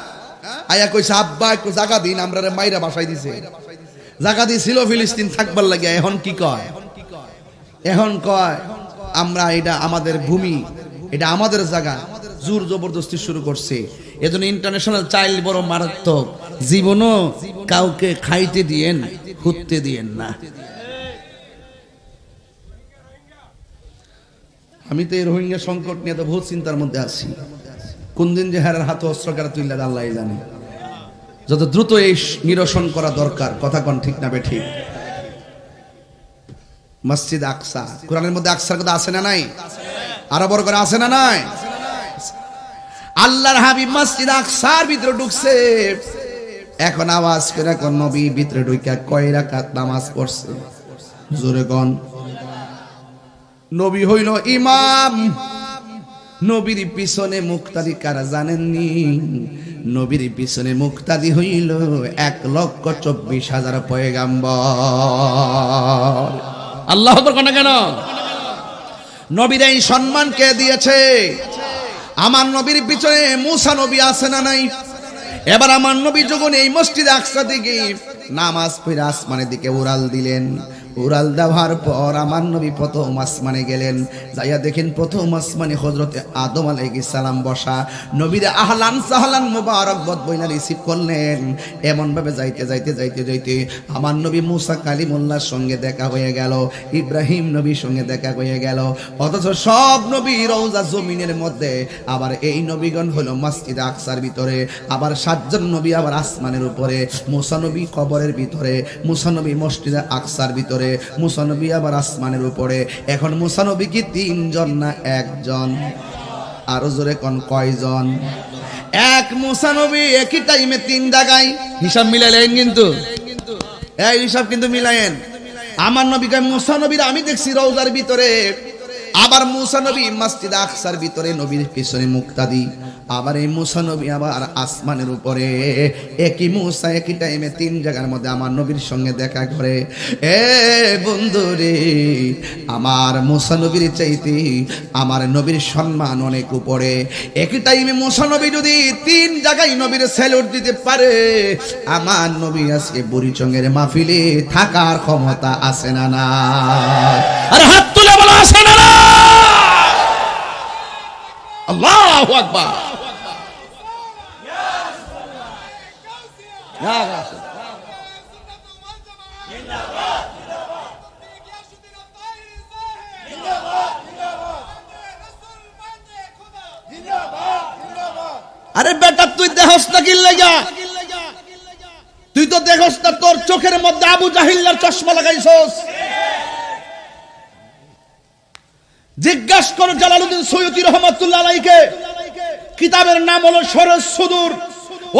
আয়া কইছে আব্বা একটু জায়গা দিন, আমরা মাইরা বাসায় দিছে। জায়গা দিছিল ফিলিস্তিন থাকবার লাগে, এখন কি কয়? এখন কয় আমরা এটা আমাদের ভূমি, এটা আমাদের জায়গা, জোর জবরদস্তি শুরু করছে। এজন্য ইন্টারন্যাশনাল চাইল্ড বড় মারাত্মক, জীবনও কাউকে খাইতে দিয়েন, হুততে দিয়েন না। আমি তো এই রোহিঙ্গা সংকট নিয়ে তো বহুত চিন্তার মধ্যে আছি। কোন দিন যে হারের হাতে অস্ত্র কারা তুইলা আল্লাহ জানে। যত দ্রুত এই নিরসন করা দরকার, কথা কোন ঠিক না বেঠিক? মসজিদ আকসা, কোরআনের মধ্যে আকসার কথা আছে না নাই? আরো বড় করে আছে না নাই? আল্লাহর হাবিব মসজিদ আকসার ভিতরে ঢুকছে। এখন আওয়াজ করে কোন নবী ভিতরে ঢুকে কয় রাকাত নামাজ পড়ছে? জোরে কোন। নবী হইল ইমাম, নবীর পিছনে মুক্তাদি কারা জানেননি? নবীর পিছনে মুক্তাদি হইল 1,24,000 পয়গাম্বর। আল্লাহু আকবার কোন কেন? নবীর এই সম্মান কে দিয়েছে? আমার নবীর পিছনে মুসা নবী আছে না নাই? এবার আমার নবী যখন এই মসজিদ আকসা থেকে নামাজ পড়ে আসমানের দিকে উড়াল দিলেন, উড়াল দেওয়ার পর আমার নবী প্রথম আসমানে গেলেন। যাইয়া দেখেন প্রথম আসমানে হযরতে আদম আলাইহিস সালাম বসা। নবীরে আহলান সাহলান মুবারকবাদ বইলা রিসিভ করলেন। এমন ভাবে যাইতে যাইতে যাইতে যাইতে আমার নবী মুসা কালিমুল্লাহর সঙ্গে দেখা হয়ে গেল, ইব্রাহিম নবীর সঙ্গে দেখা হয়ে গেল। অথচ সব নবী রওজা জমিনের মধ্যে, আবার এই নবীগণ হলো মসজিদ আকসার ভিতরে, আবার 7 জন নবী আবার আসমানের উপরে, মুসা নবী কবরের ভিতরে, মুসা নবী মসজিদ আকসার ভিতরে, মুসা নবী আবার আসমানের উপরে। এখন মুসা নবী কি 3 জন না 1 জন? আরো জোরে কোন কয়জন? এক মুসা নবী একই টাইমে 3 জায়গায়। হিসাব মিলাইলেন কিন্তু, এই হিসাব কিন্তু মিলায়েন। আমার নবী কয় মুসা নবীর আমি দেখছি রওজার ভিতরে, আবার মুসা নবী মসজিদ আকসার ভিতরে, নবীর পিছনে মুক্তাদি, আবার এই মুসা নবী আবার আসমানের উপরে। একই মুসা একই টাইমে 3 জায়গার মধ্যে আমার নবীর সঙ্গে দেখা করে। এ বন্ধুরে, আমার মুসা নবীর চাইতে আমার নবীর সম্মান অনেক উপরে। একই টাইমে মুসা নবী যদি 3 জায়গায় নবীর স্যালুট দিতে পারে, আমার নবী আজকে বুড়িচঙ্গের মাহফিলে থাকার ক্ষমতা আছে না না? আরে হাত তুলে বলো আছে না না? আল্লাহু আকবার। আরে বেটা, তুই দেখস না কি লাগা? তুই তো দেখস না তোর চোখের মধ্যে আবু জাহিল্লার চশমা লাগাইছস? জিজ্ঞাসা করো জালালউদ্দিন সৈয়দী রহমাতুল্লাহ আলাইহিকে, কিতাবের নাম হলো সরস সুদূর।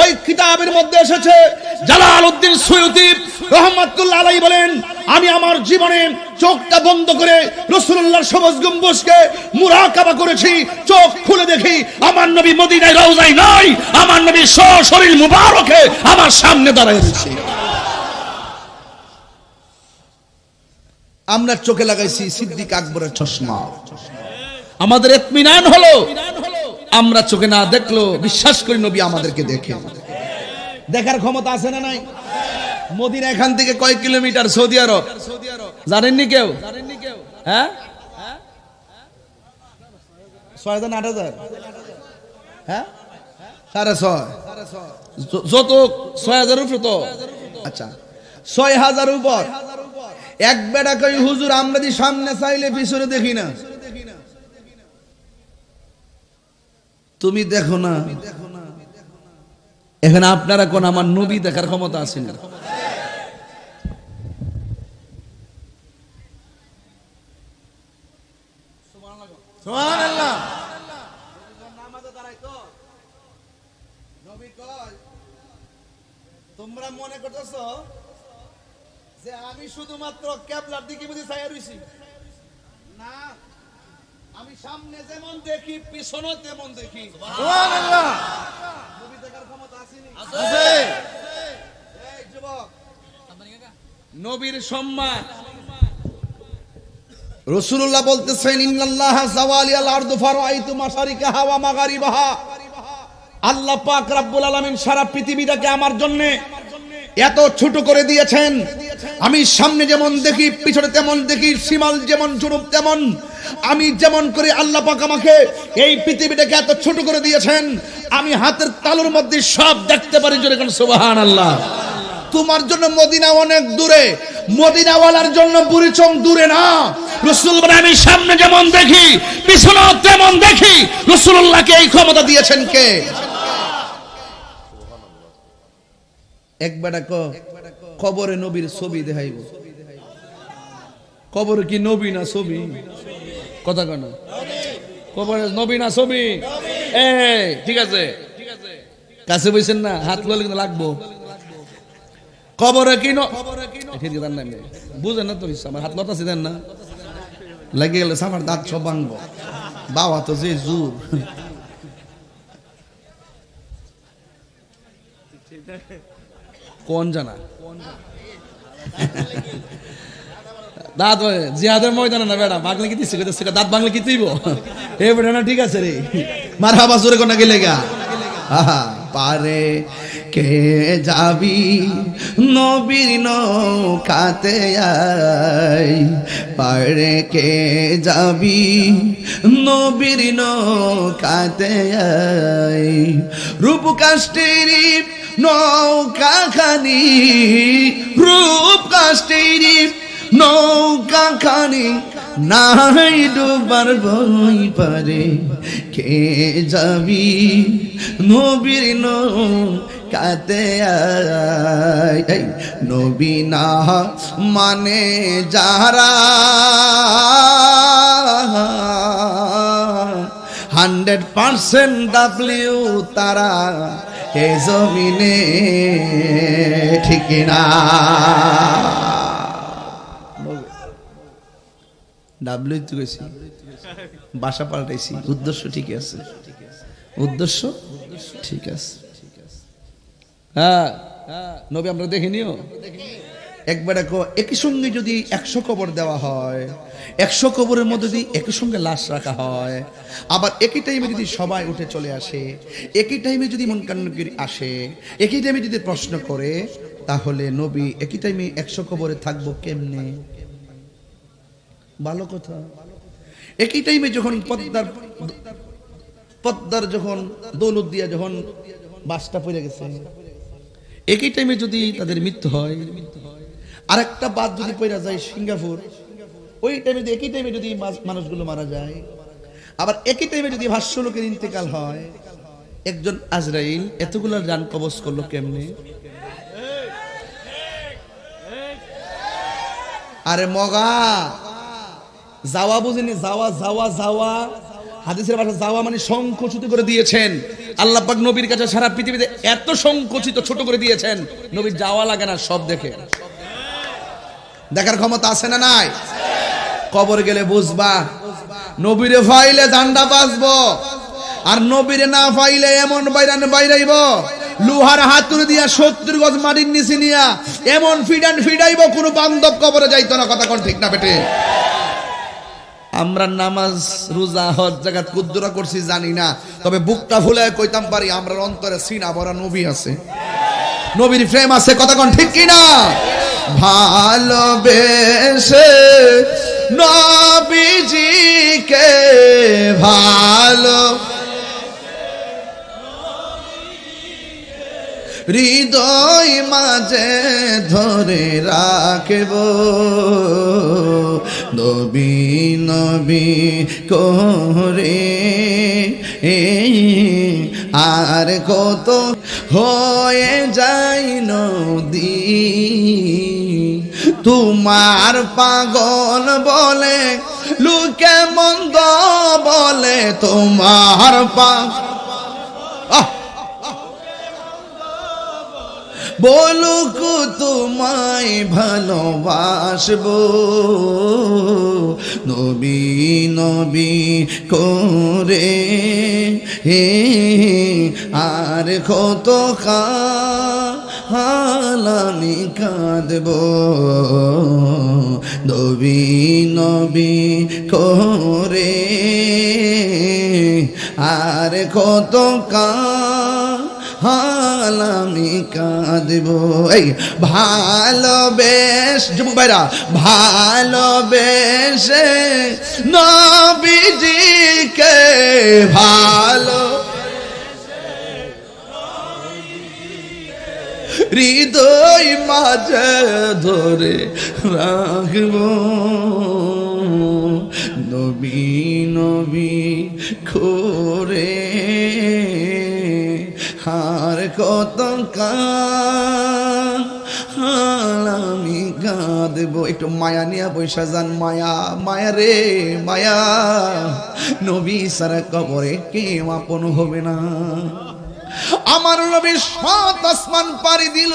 ওই কিতাবের মধ্যে এসেছে জালালউদ্দিন সুয়ুতী রহমাতুল্লাহ আলাইহি বলেন, আমি আমার জীবনে চোখটা বন্ধ করে রাসূলুল্লাহর সবুজ গম্বুজকে মুরাকাবা করেছি। চোখ খুলে দেখি আমার নবী মদিনায় রওজায় নাই, আমার নবী সশরীর মুবারকে আমার সামনে দাঁড়ায় আছে। আমরা চোখে লাগাইছি সিদ্দিক আকবরের চশমা। আমাদের ইতমিনান হলো আমরা চোখে না দেখলো বিশ্বাস করি নবী আমাদেরকে দেখে। দেখার ক্ষমতা আছে না নাই? মদিনা এখান থেকে কয় কিলোমিটার সৌদি আরব জানেননি কেউ? হ্যাঁ ৬,০০০ না ৮,০০০? হ্যাঁ ৬,৫০০। যত ৬,০০০ উপর তো আচ্ছা ৬,০০০ উপর। এক বেটা কই হুজুর আমরা দি সামনে চাইলে পিছনে দেখি না। তুমি দেখো না, এখানে আপনারা কোন আমার নবী দেখার ক্ষমতা আছে না? সুবহানাল্লাহ। তোমরা মনে করতেছো যে আমি শুধুমাত্র কেবলার দিকে বুঝি চাইয়া রইছি? না, আমি সামনে যেমন দেখি পিছনেও তেমন দেখি। সুবহানাল্লাহ। নবী দেখার ক্ষমতা আছে নি? আছে। এই যুবক, নবীর সম্মান রাসূলুল্লাহ বলতেছেন, ইন্নাল্লাহা যাওয়ালিয়াল আরদু ফারাআইতু মাশারিকাহা ওয়া মাগারিবাহা। আল্লাহ পাক রব্বুল আলামিন সারা পৃথিবীটাকে আমার জন্য এত ছোট করে দিয়েছেন, আমি সামনে যেমন দেখি পিছনে তেমন দেখি, শিমাল যেমন জুনুব তেমন। আমি যেমন করে আল্লাহ পাক আমাকে এই পৃথিবীটাকে এত ছোট করে দিয়েছেন, আমি হাতের তালুর মধ্যে সব দেখতে পারি। জোরে কোন সুবহানাল্লাহ। তোমার জন্য মদিনা অনেক দূরে, মদিনাওয়ালার জন্য বুড়িচং দূরে না। রাসূল বলেন আমি সামনে যেমন দেখি পিছনেও তেমন দেখি। রাসূলুল্লাহকে এই ক্ষমতা দিয়েছেন কে? একবার কবরে নবীর ছবি দেখাইব। কবরে কি নবী না ছবি? কথা কেন? কবরে নবী না ছবি? ঠিক আছে, কাছে বইছেন না, হাত লইলে কিন্তু লাগবো। কবরে কি বুঝেন না তো? আমার হাত লতাছি দেন না, লাগে গেলে আমার দাঁত সব ভাঙবো। বাবা তো যে জোর। কোন জানা দাঁত জিহাদের ময়দানে না বেড়া বাংলা কি দিচ্ছে দাঁত বাংলা কি তুইব? এ বেড়া না, ঠিক আছে রে, মারহাবা জোরে কোনা গেলে গা। পারে কে যাবি নবীর নৌকাতে আয়, পারে কে যাবি নবীর নৌকাতে আয়। রূপ কাষ্টেরি নৌকা খানি, রূপ কাষ্টেরি নৌকা খানি, নাই ডুবার বই পারে কে যাবি নবীর নৌকাতে আয়। নবী না মানে যারা 100% ডাবলিউ তারা এ জমিনে, ঠিক না? ডাবলিউ তো কইছি, ভাষা পাল্টাইছি, উদ্দেশ্য ঠিক আছে, উদ্দেশ্য ঠিক আছে। হ্যাঁ নবী আমরা দেখিনি। একবার একই সঙ্গে যদি 100 কবর দেওয়া হয়, 100 কবরের মধ্যে যদি একই সঙ্গে লাশ রাখা হয়, আবার একই টাইমে যদি সবাই উঠে চলে আসে, একই টাইমে যদি মুনকার আসে, একই টাইমে যদি প্রশ্ন করে, তাহলে নবী একই টাইমে 100 কবরে থাকবো কেমনে? ভালো কথা। একই টাইমে যখন পদ্মার যখন দৌলত দিয়া যখন বাসটা পড়ে গেছে, একই টাইমে যদি তাদের মৃত্যু হয়, আরেকটা বাস যদি পড়ে যায় সিঙ্গাপুর, ওই টাইমে একই টাইমে যদি মানুষগুলো মারা যায়, আবার একই টাইমে যদি ভাষ্য লোকের ইন্তেকাল হয়, একজন আজরাইল এতগুলো জান কবজ করলো কেমনে? আরে মগা যাওয়া বুঝিনি, যাওয়া যাওয়া যাওয়া হাদিসের ভাষা যাওয়া মানে সংকুচিত করে দিয়েছেন। আল্লাহ পাক নবীর কাছে সারা পৃথিবীতে এত সংকুচিত ছোট করে দিয়েছেন, নবীর যাওয়া লাগে না, সব দেখে। দেখার ক্ষমতা আছে না নাই? কবর গেলে বুঝবা, নবীরে ফাইলে জান্ডা বাঁচবো, আর নবীরে না ফাইলে এমন বাইরাইব, লোহার হাতুড়ি দিয়া 70 গজ মাটির নিচে নিয়া এমন ফিডাইব, কোনো বান্ধব কবরে যাইতো না। কথা কোন ঠিক না বেটে? আমরা নামাজ রোজা হজ জাকাত কুদ্দুরা করছি জানি না, তবে বুকটা ফুলে কইতাম পারি আমরা অন্তরে সিনা ভরা নবী আছে, নবীর প্রেম আছে। কথা কোন ঠিক কি না? ভালোবেসে নবীজিকে ভালো হৃদয় মাঝে ধরে রাখব, নবী নবী করে আর কত হয়ে যায় নদী, তোমার পাগল বলে লোকে মন্দ বলে, তোমার বলুক তোমায় ভালোবাসবো, নবী নবী করে আর কত হালানি কাঁদব, নবী নবী করে আর কত হালামি কাঁদব। এই ভালোবেস যুবক ভাইরা, ভালোবেসে নবীজিকে ভালো হৃদয় মাঝে ধরে রাখব, নবী নবী করে আর কত আমি কাঁদব। একটু মায়া নিয়ে বৈশা যান, মায়া মায়া রে মায়া, নবী সারা কবরে কেউ আপন হবে না। আমার নবী 7 আসমান পাড়ি দিল,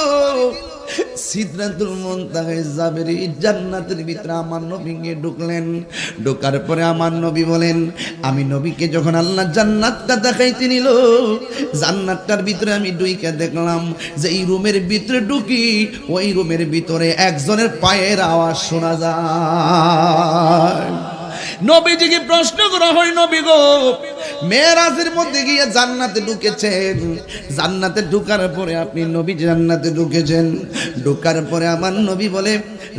সিদরাতুল মুনতাহায় যাবেন, জান্নাতের ভিতরে আমার নবী গিয়ে ঢুকলেন। ঢোকার পরে আমার নবী বলেন, আমি নবীকে যখন আল্লাহ জান্নাতটা দেখাইতে নিল, জান্নাতটার ভিতরে আমি ঢুইকা দেখলাম যে এই রুমের ভিতরে ঢুকি, ওই রুমের ভিতরে একজনের পায়ের আওয়াজ শোনা যায়। নবীজিকে প্রশ্ন করা হয়, নবী গো, মেরাজের মধ্যে গিয়ে জান্নাতে ঢুকেছেন, জান্নাতে ঢুকার পরে আপনি নবী জান্নাতে ঢুকেছেন, ঢুকার পরে আমার নবী বলে,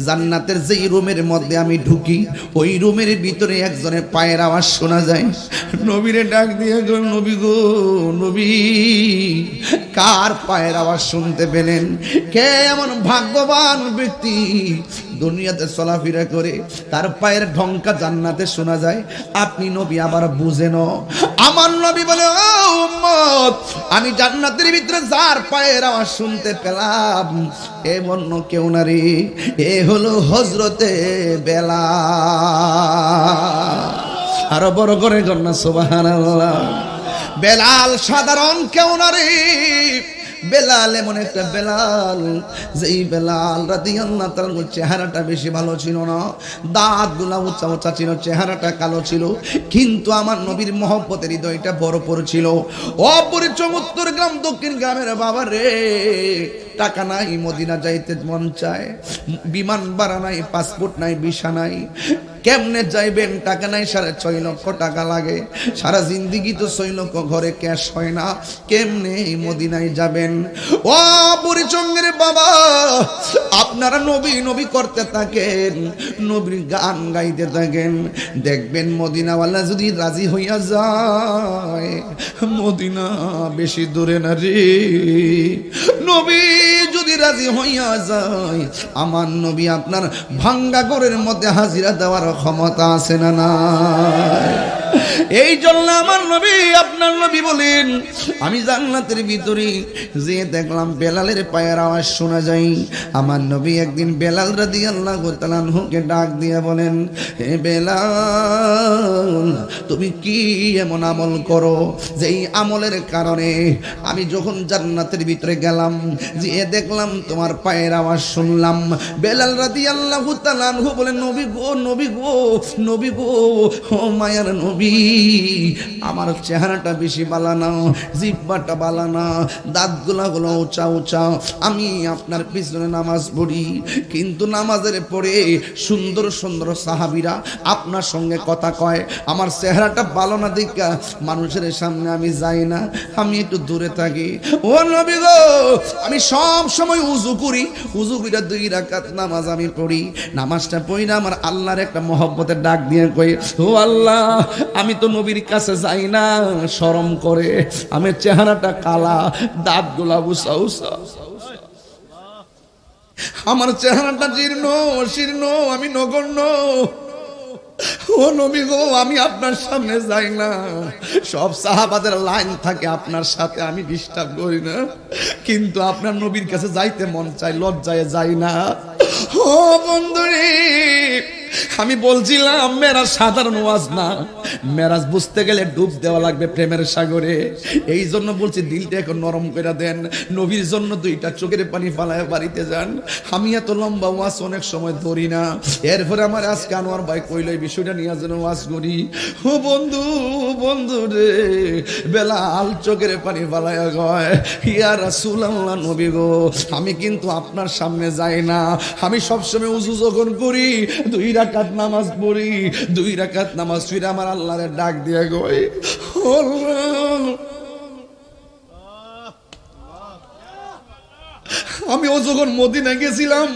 জান্নাতের যেই রুমের মধ্যে আমি ঢুকি, ওই রুমের ভিতরে একজনের পায়ের আওয়াজ শোনা যায়। নবীরে ডাক দিয়ে গেল, নবী গো, নবী কার পায়ের আওয়াজ শুনতে পেলেন? কে এমন ভাগ্যবান ব্যক্তি দুনিয়াতে চলাফেরা করে তার পায়ের ঢঙ্কা জান্নাতে শোনা যায়? আপনি নবী আবার বুঝেন? আমার নবী বলে, ও উম্মত, আমি জান্নাতের ভিতরে যার পায়ের আওয়াজ শুনতে পেলাম এ অন্য কেউ না রে, এ হলো হযরতে বেলাল। আরো বড় করে গন্না সুবহানাল্লাহ। বেলাল সাধারণ কেউ না রে, বেলাল এমন একটা বেলাল, যেই বেলাল রাদিয়াল্লাহু তাআলার চেহারাটা বেশি ভালো ছিল না, দাঁতগুলা উঁচা উঁচা ছিল, চেহারাটা কালো ছিল, কিন্তু আমার নবীর মহব্বতের হৃদয়টা ভরপুর ছিল। অপরিচয় উত্তর গ্রাম দক্ষিণ গ্রামের বাবা রে, টাকা নাই, মদিনা যাইতে মন চায়, বিমান ভাড়া নাই, পাসপোর্ট নাই, ভিসা নাই, কেমনে যাইবেন? টাকা নাই, 6.5 লক্ষ টাকা লাগে, সারা জিন্দিগি তো 6 লক্ষ ঘরে ক্যাশ হয় না, কেমনে মদিনায় যাবেন? ও বুড়িচঙ্গের বাবা, আপনারা নবী নবী করতে থাকেন, নবীর গান গাইতে থাকেন, দেখবেন মদিনাওয়ালা যদি রাজি হইয়া যায়, মদিনা বেশি দূরে না রে, নবী যদি রাজি হইয়া যায়, আমার নবী আপনার ভাঙ্গা ঘরের মধ্যে হাজিরা দেওয়ার ক্ষমতা আছে না নাই? এই জন্য আমার নবী আপনার নবী বলেন আমি জান্নাতের ভিতরে যে দেখলাম বেলালের পায়ের আওয়াজ শোনা যায়। আমার নবী একদিন বেলাল রাদিয়াল্লাহু তাআলা আনহুকে ডাক দিয়ে বলেন, হে বেলাল, তুমি কি এমন আমল করো যেই আমলের কারণে আমি যখন জান্নাতের ভিতরে গেলাম যে দেখলাম তোমার পায়ের আওয়াজ শুনলাম। বেলাল রাদিয়াল্লাহু তাআলা আনহু বলেন, নবী গো, নবী গো, নবী গো, ও মায়ার নবী, আমার চেহারাটা বেশি বালা না, জিহ্বাটা বালা না, দাঁতগুলা হলো উঁচা উঁচা। আমি আপনার পিছনে নামাজ পড়ি, কিন্তু নামাজের পরে সুন্দর সুন্দর সাহাবীরা আপনার সঙ্গে কথা কয়। আমার চেহারাটা ভালো না দেখা মানুষের সামনে আমি যাই না, আমি একটু দূরে থাকি। ও নবী গো, আমি সব সময় উযু করি, উযু করে 2 রাকাত নামাজ আমি পড়ি। নামাজটা পড়ি না আমার আল্লাহর একটা মহব্বতের ডাক দিয়ে কই, ও আল্লাহ, আমি তো নবীর কাছে যাই না শরম করে, আমার চেহারাটা কালা, দাঁতগুলা উঁচা উঁচা, আমার চেহারাটা জীর্ণ শীর্ণ, আমি নগণ্য। ও নবী গো, আমি আপনার সামনে যাই না। সব সাহাবাদের লাইন থাকে আপনার সাথে, আমি ডিস্টার্ব করি না, কিন্তু আপনার নবীর কাছে যাইতে মন চাই, লজ্জায় যাই না। ও বন্ধুরে, আমি বলছিলাম মেরাজ সাধারণ ওয়াজ না, মেরাজ বুঝতে গেলে ডুব দেওয়া লাগবে প্রেমের সাগরে। এই জন্য বলছি দিলটা এখন নরম করে দেন, নবীর জন্য 2টা চোখের পানি ফালায় বাড়িতে যান। আমি এত লম্বা ওয়াজ অনেক সময় ধরি না, এরপরে আমার আজকে আনোয়ার ভাই কইল এই বিষয়টা নিয়ে যেন ওয়াজ করি। ও বন্ধু, বন্ধু রে, বেলাল চোখের পানি ফালায় কয়, ইয়া রাসূলুল্লাহ, নবী গো, আমি কিন্তু আপনার সামনে যাই না, আমি সবসময় উযু যখন করি 2 রাকাত নামাজ পড়ি, 2 রাকাত নামাজ পড়ে আমার আল্লাহরে ডাক দিয়ে কই, আমি ও যখন মদিনা গেছিলাম,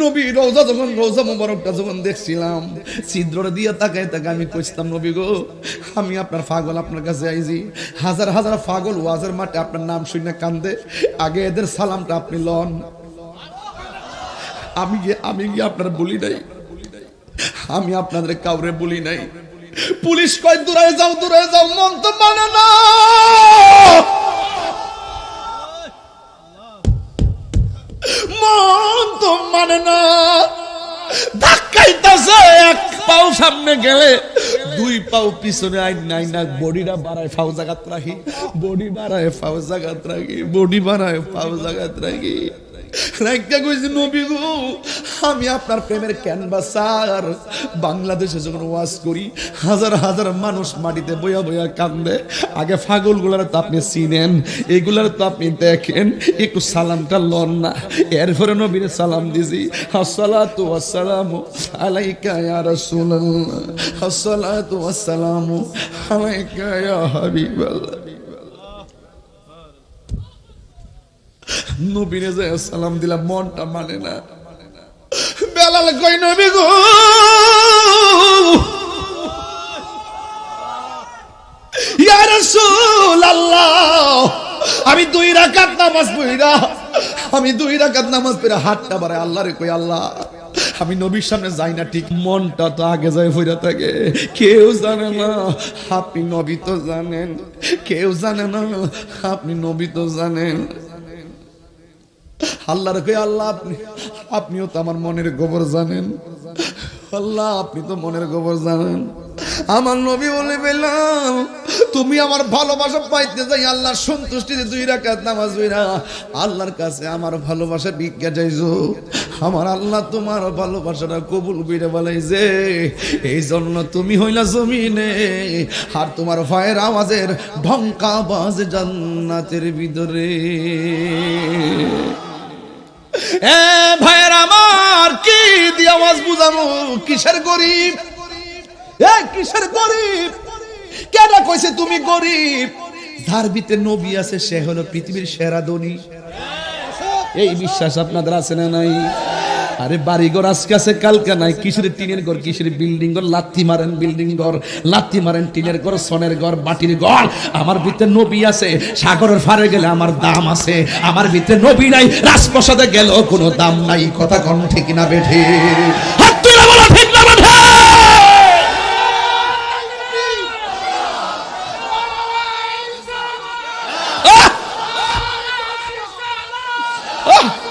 নবী রওজা যখন রওজা মুবারকটা যখন দেখছিলাম, ছিদ্র দিয়ে তাকায় তাকায় আমি কইতাম, নবী গো, আমি আপনার পাগল, আপনার কাছে আইছি। হাজার হাজার পাগল ওয়াজের মাঠে আপনার নাম শুনে কান্দে, আগে এদের সালামটা আপনি লন। আমি কি আপনার বলি নাই? আমি আপনাদের কাউরে বলি নাই। পুলিশ কয় দূরে যাও, দূরে যাও, মন তো মানে না, মন তো মানে না, ধাক্কাইতাছে। 1 পাও সামনে গেলে 2 পাও পিছনে আই নাই না, বডিটা বাড়ায় ফাও জায়গাত রাখি, বডি বাড়ায় ফাও জায়গাত রাখি, বডি বাড়ায় ফাও জায়গাত রাখি। নবী গো, আমি আপনার প্রেমের ক্যানভাসার। বাংলাদেশে যখন ওয়াজ করি হাজার হাজার মানুষ মাটিতে বইয়া বইয়া কান্দে, আগে পাগলগুলার তো আপনি চিনেন, এগুলার তো আপনি দেখেন, একটু সালামটা লন না। এরপরে নবীর সালাম দিছি, আসসালাতু ওয়াসসালামু আলাইকা ইয়া রাসূলুল্লাহ, আসসালাতু ওয়াসসালামু আলাইকা ইয়া হাবিবাল্লাহ। নবীরে যায় সালাম দিলাম, মনটা মানে না। বেলাল কই, নবী গো, ইয়া রাসূলুল্লাহ, আমি 2 রাকাত নামাজ পড়িরা, আমি 2 রাকাত নামাজ পড়ে হাতটা বাড়ায় আল্লাহরে কই, আল্লাহ, আমি নবীর সামনে যাই না ঠিক, মনটা তো আগে যায় হইরা থাকে। কেউ জানে না আপনি নবী তো জানেন, কেউ জানে না আপনি নবী তো জানেন। আল্লাহর কই, আল্লাহ, আপনিও তো আমার মনের খবর জানেন, আল্লাহ আপনি তো মনের খবর জানেন। আমার নবী বলে, বেলাল, তুমি আমার ভালোবাসা পাইতে যাই আল্লাহর সন্তুষ্টিতে 2 রাকাত নামাজ পড়া আল্লাহর কাছে আমার ভালোবাসা ভিক্ষা চাইছো, আমার আল্লাহ তোমার ভালোবাসাটা কবুল করে বলাইছে। এই জন্য তুমি হইলা জমিনে, আর তোমার পায়ের আওয়াজের ঢঙ্কা বাজে জান্নাতের ভিতরে। ভাইয়ের আমার, কি দিয়ে আওয়াজ বুঝানো? কিসের গরিব? কিসের গরিব? কেডা কইছে তুমি গরিব? যার ভিতরে নবী আছে সে হলো পৃথিবীর সেরা ধনী। এই বিশ্বাস আপনাদের আছে না নাই? আরে বাড়িঘর আজকে আছে কালকে নাই, কিসের টিনের ঘর, কিসের বিল্ডিং ঘর, লাথি মারেন বিল্ডিং ঘর, লাথি মারেন টিনের ঘর, সোনের ঘর, মাটির ঘর। আমার ভিতরে নবী আছে, সাগরের পারে গেলে আমার দাম আছে। আমার ভিতরে নবী নাই, রাজপ্রাসাদে গেলেও কোনো দাম নাই। কথা কোন ঠিক না বেঠে? হাত তুলে বলো ঠিক না বেঠে? আহ!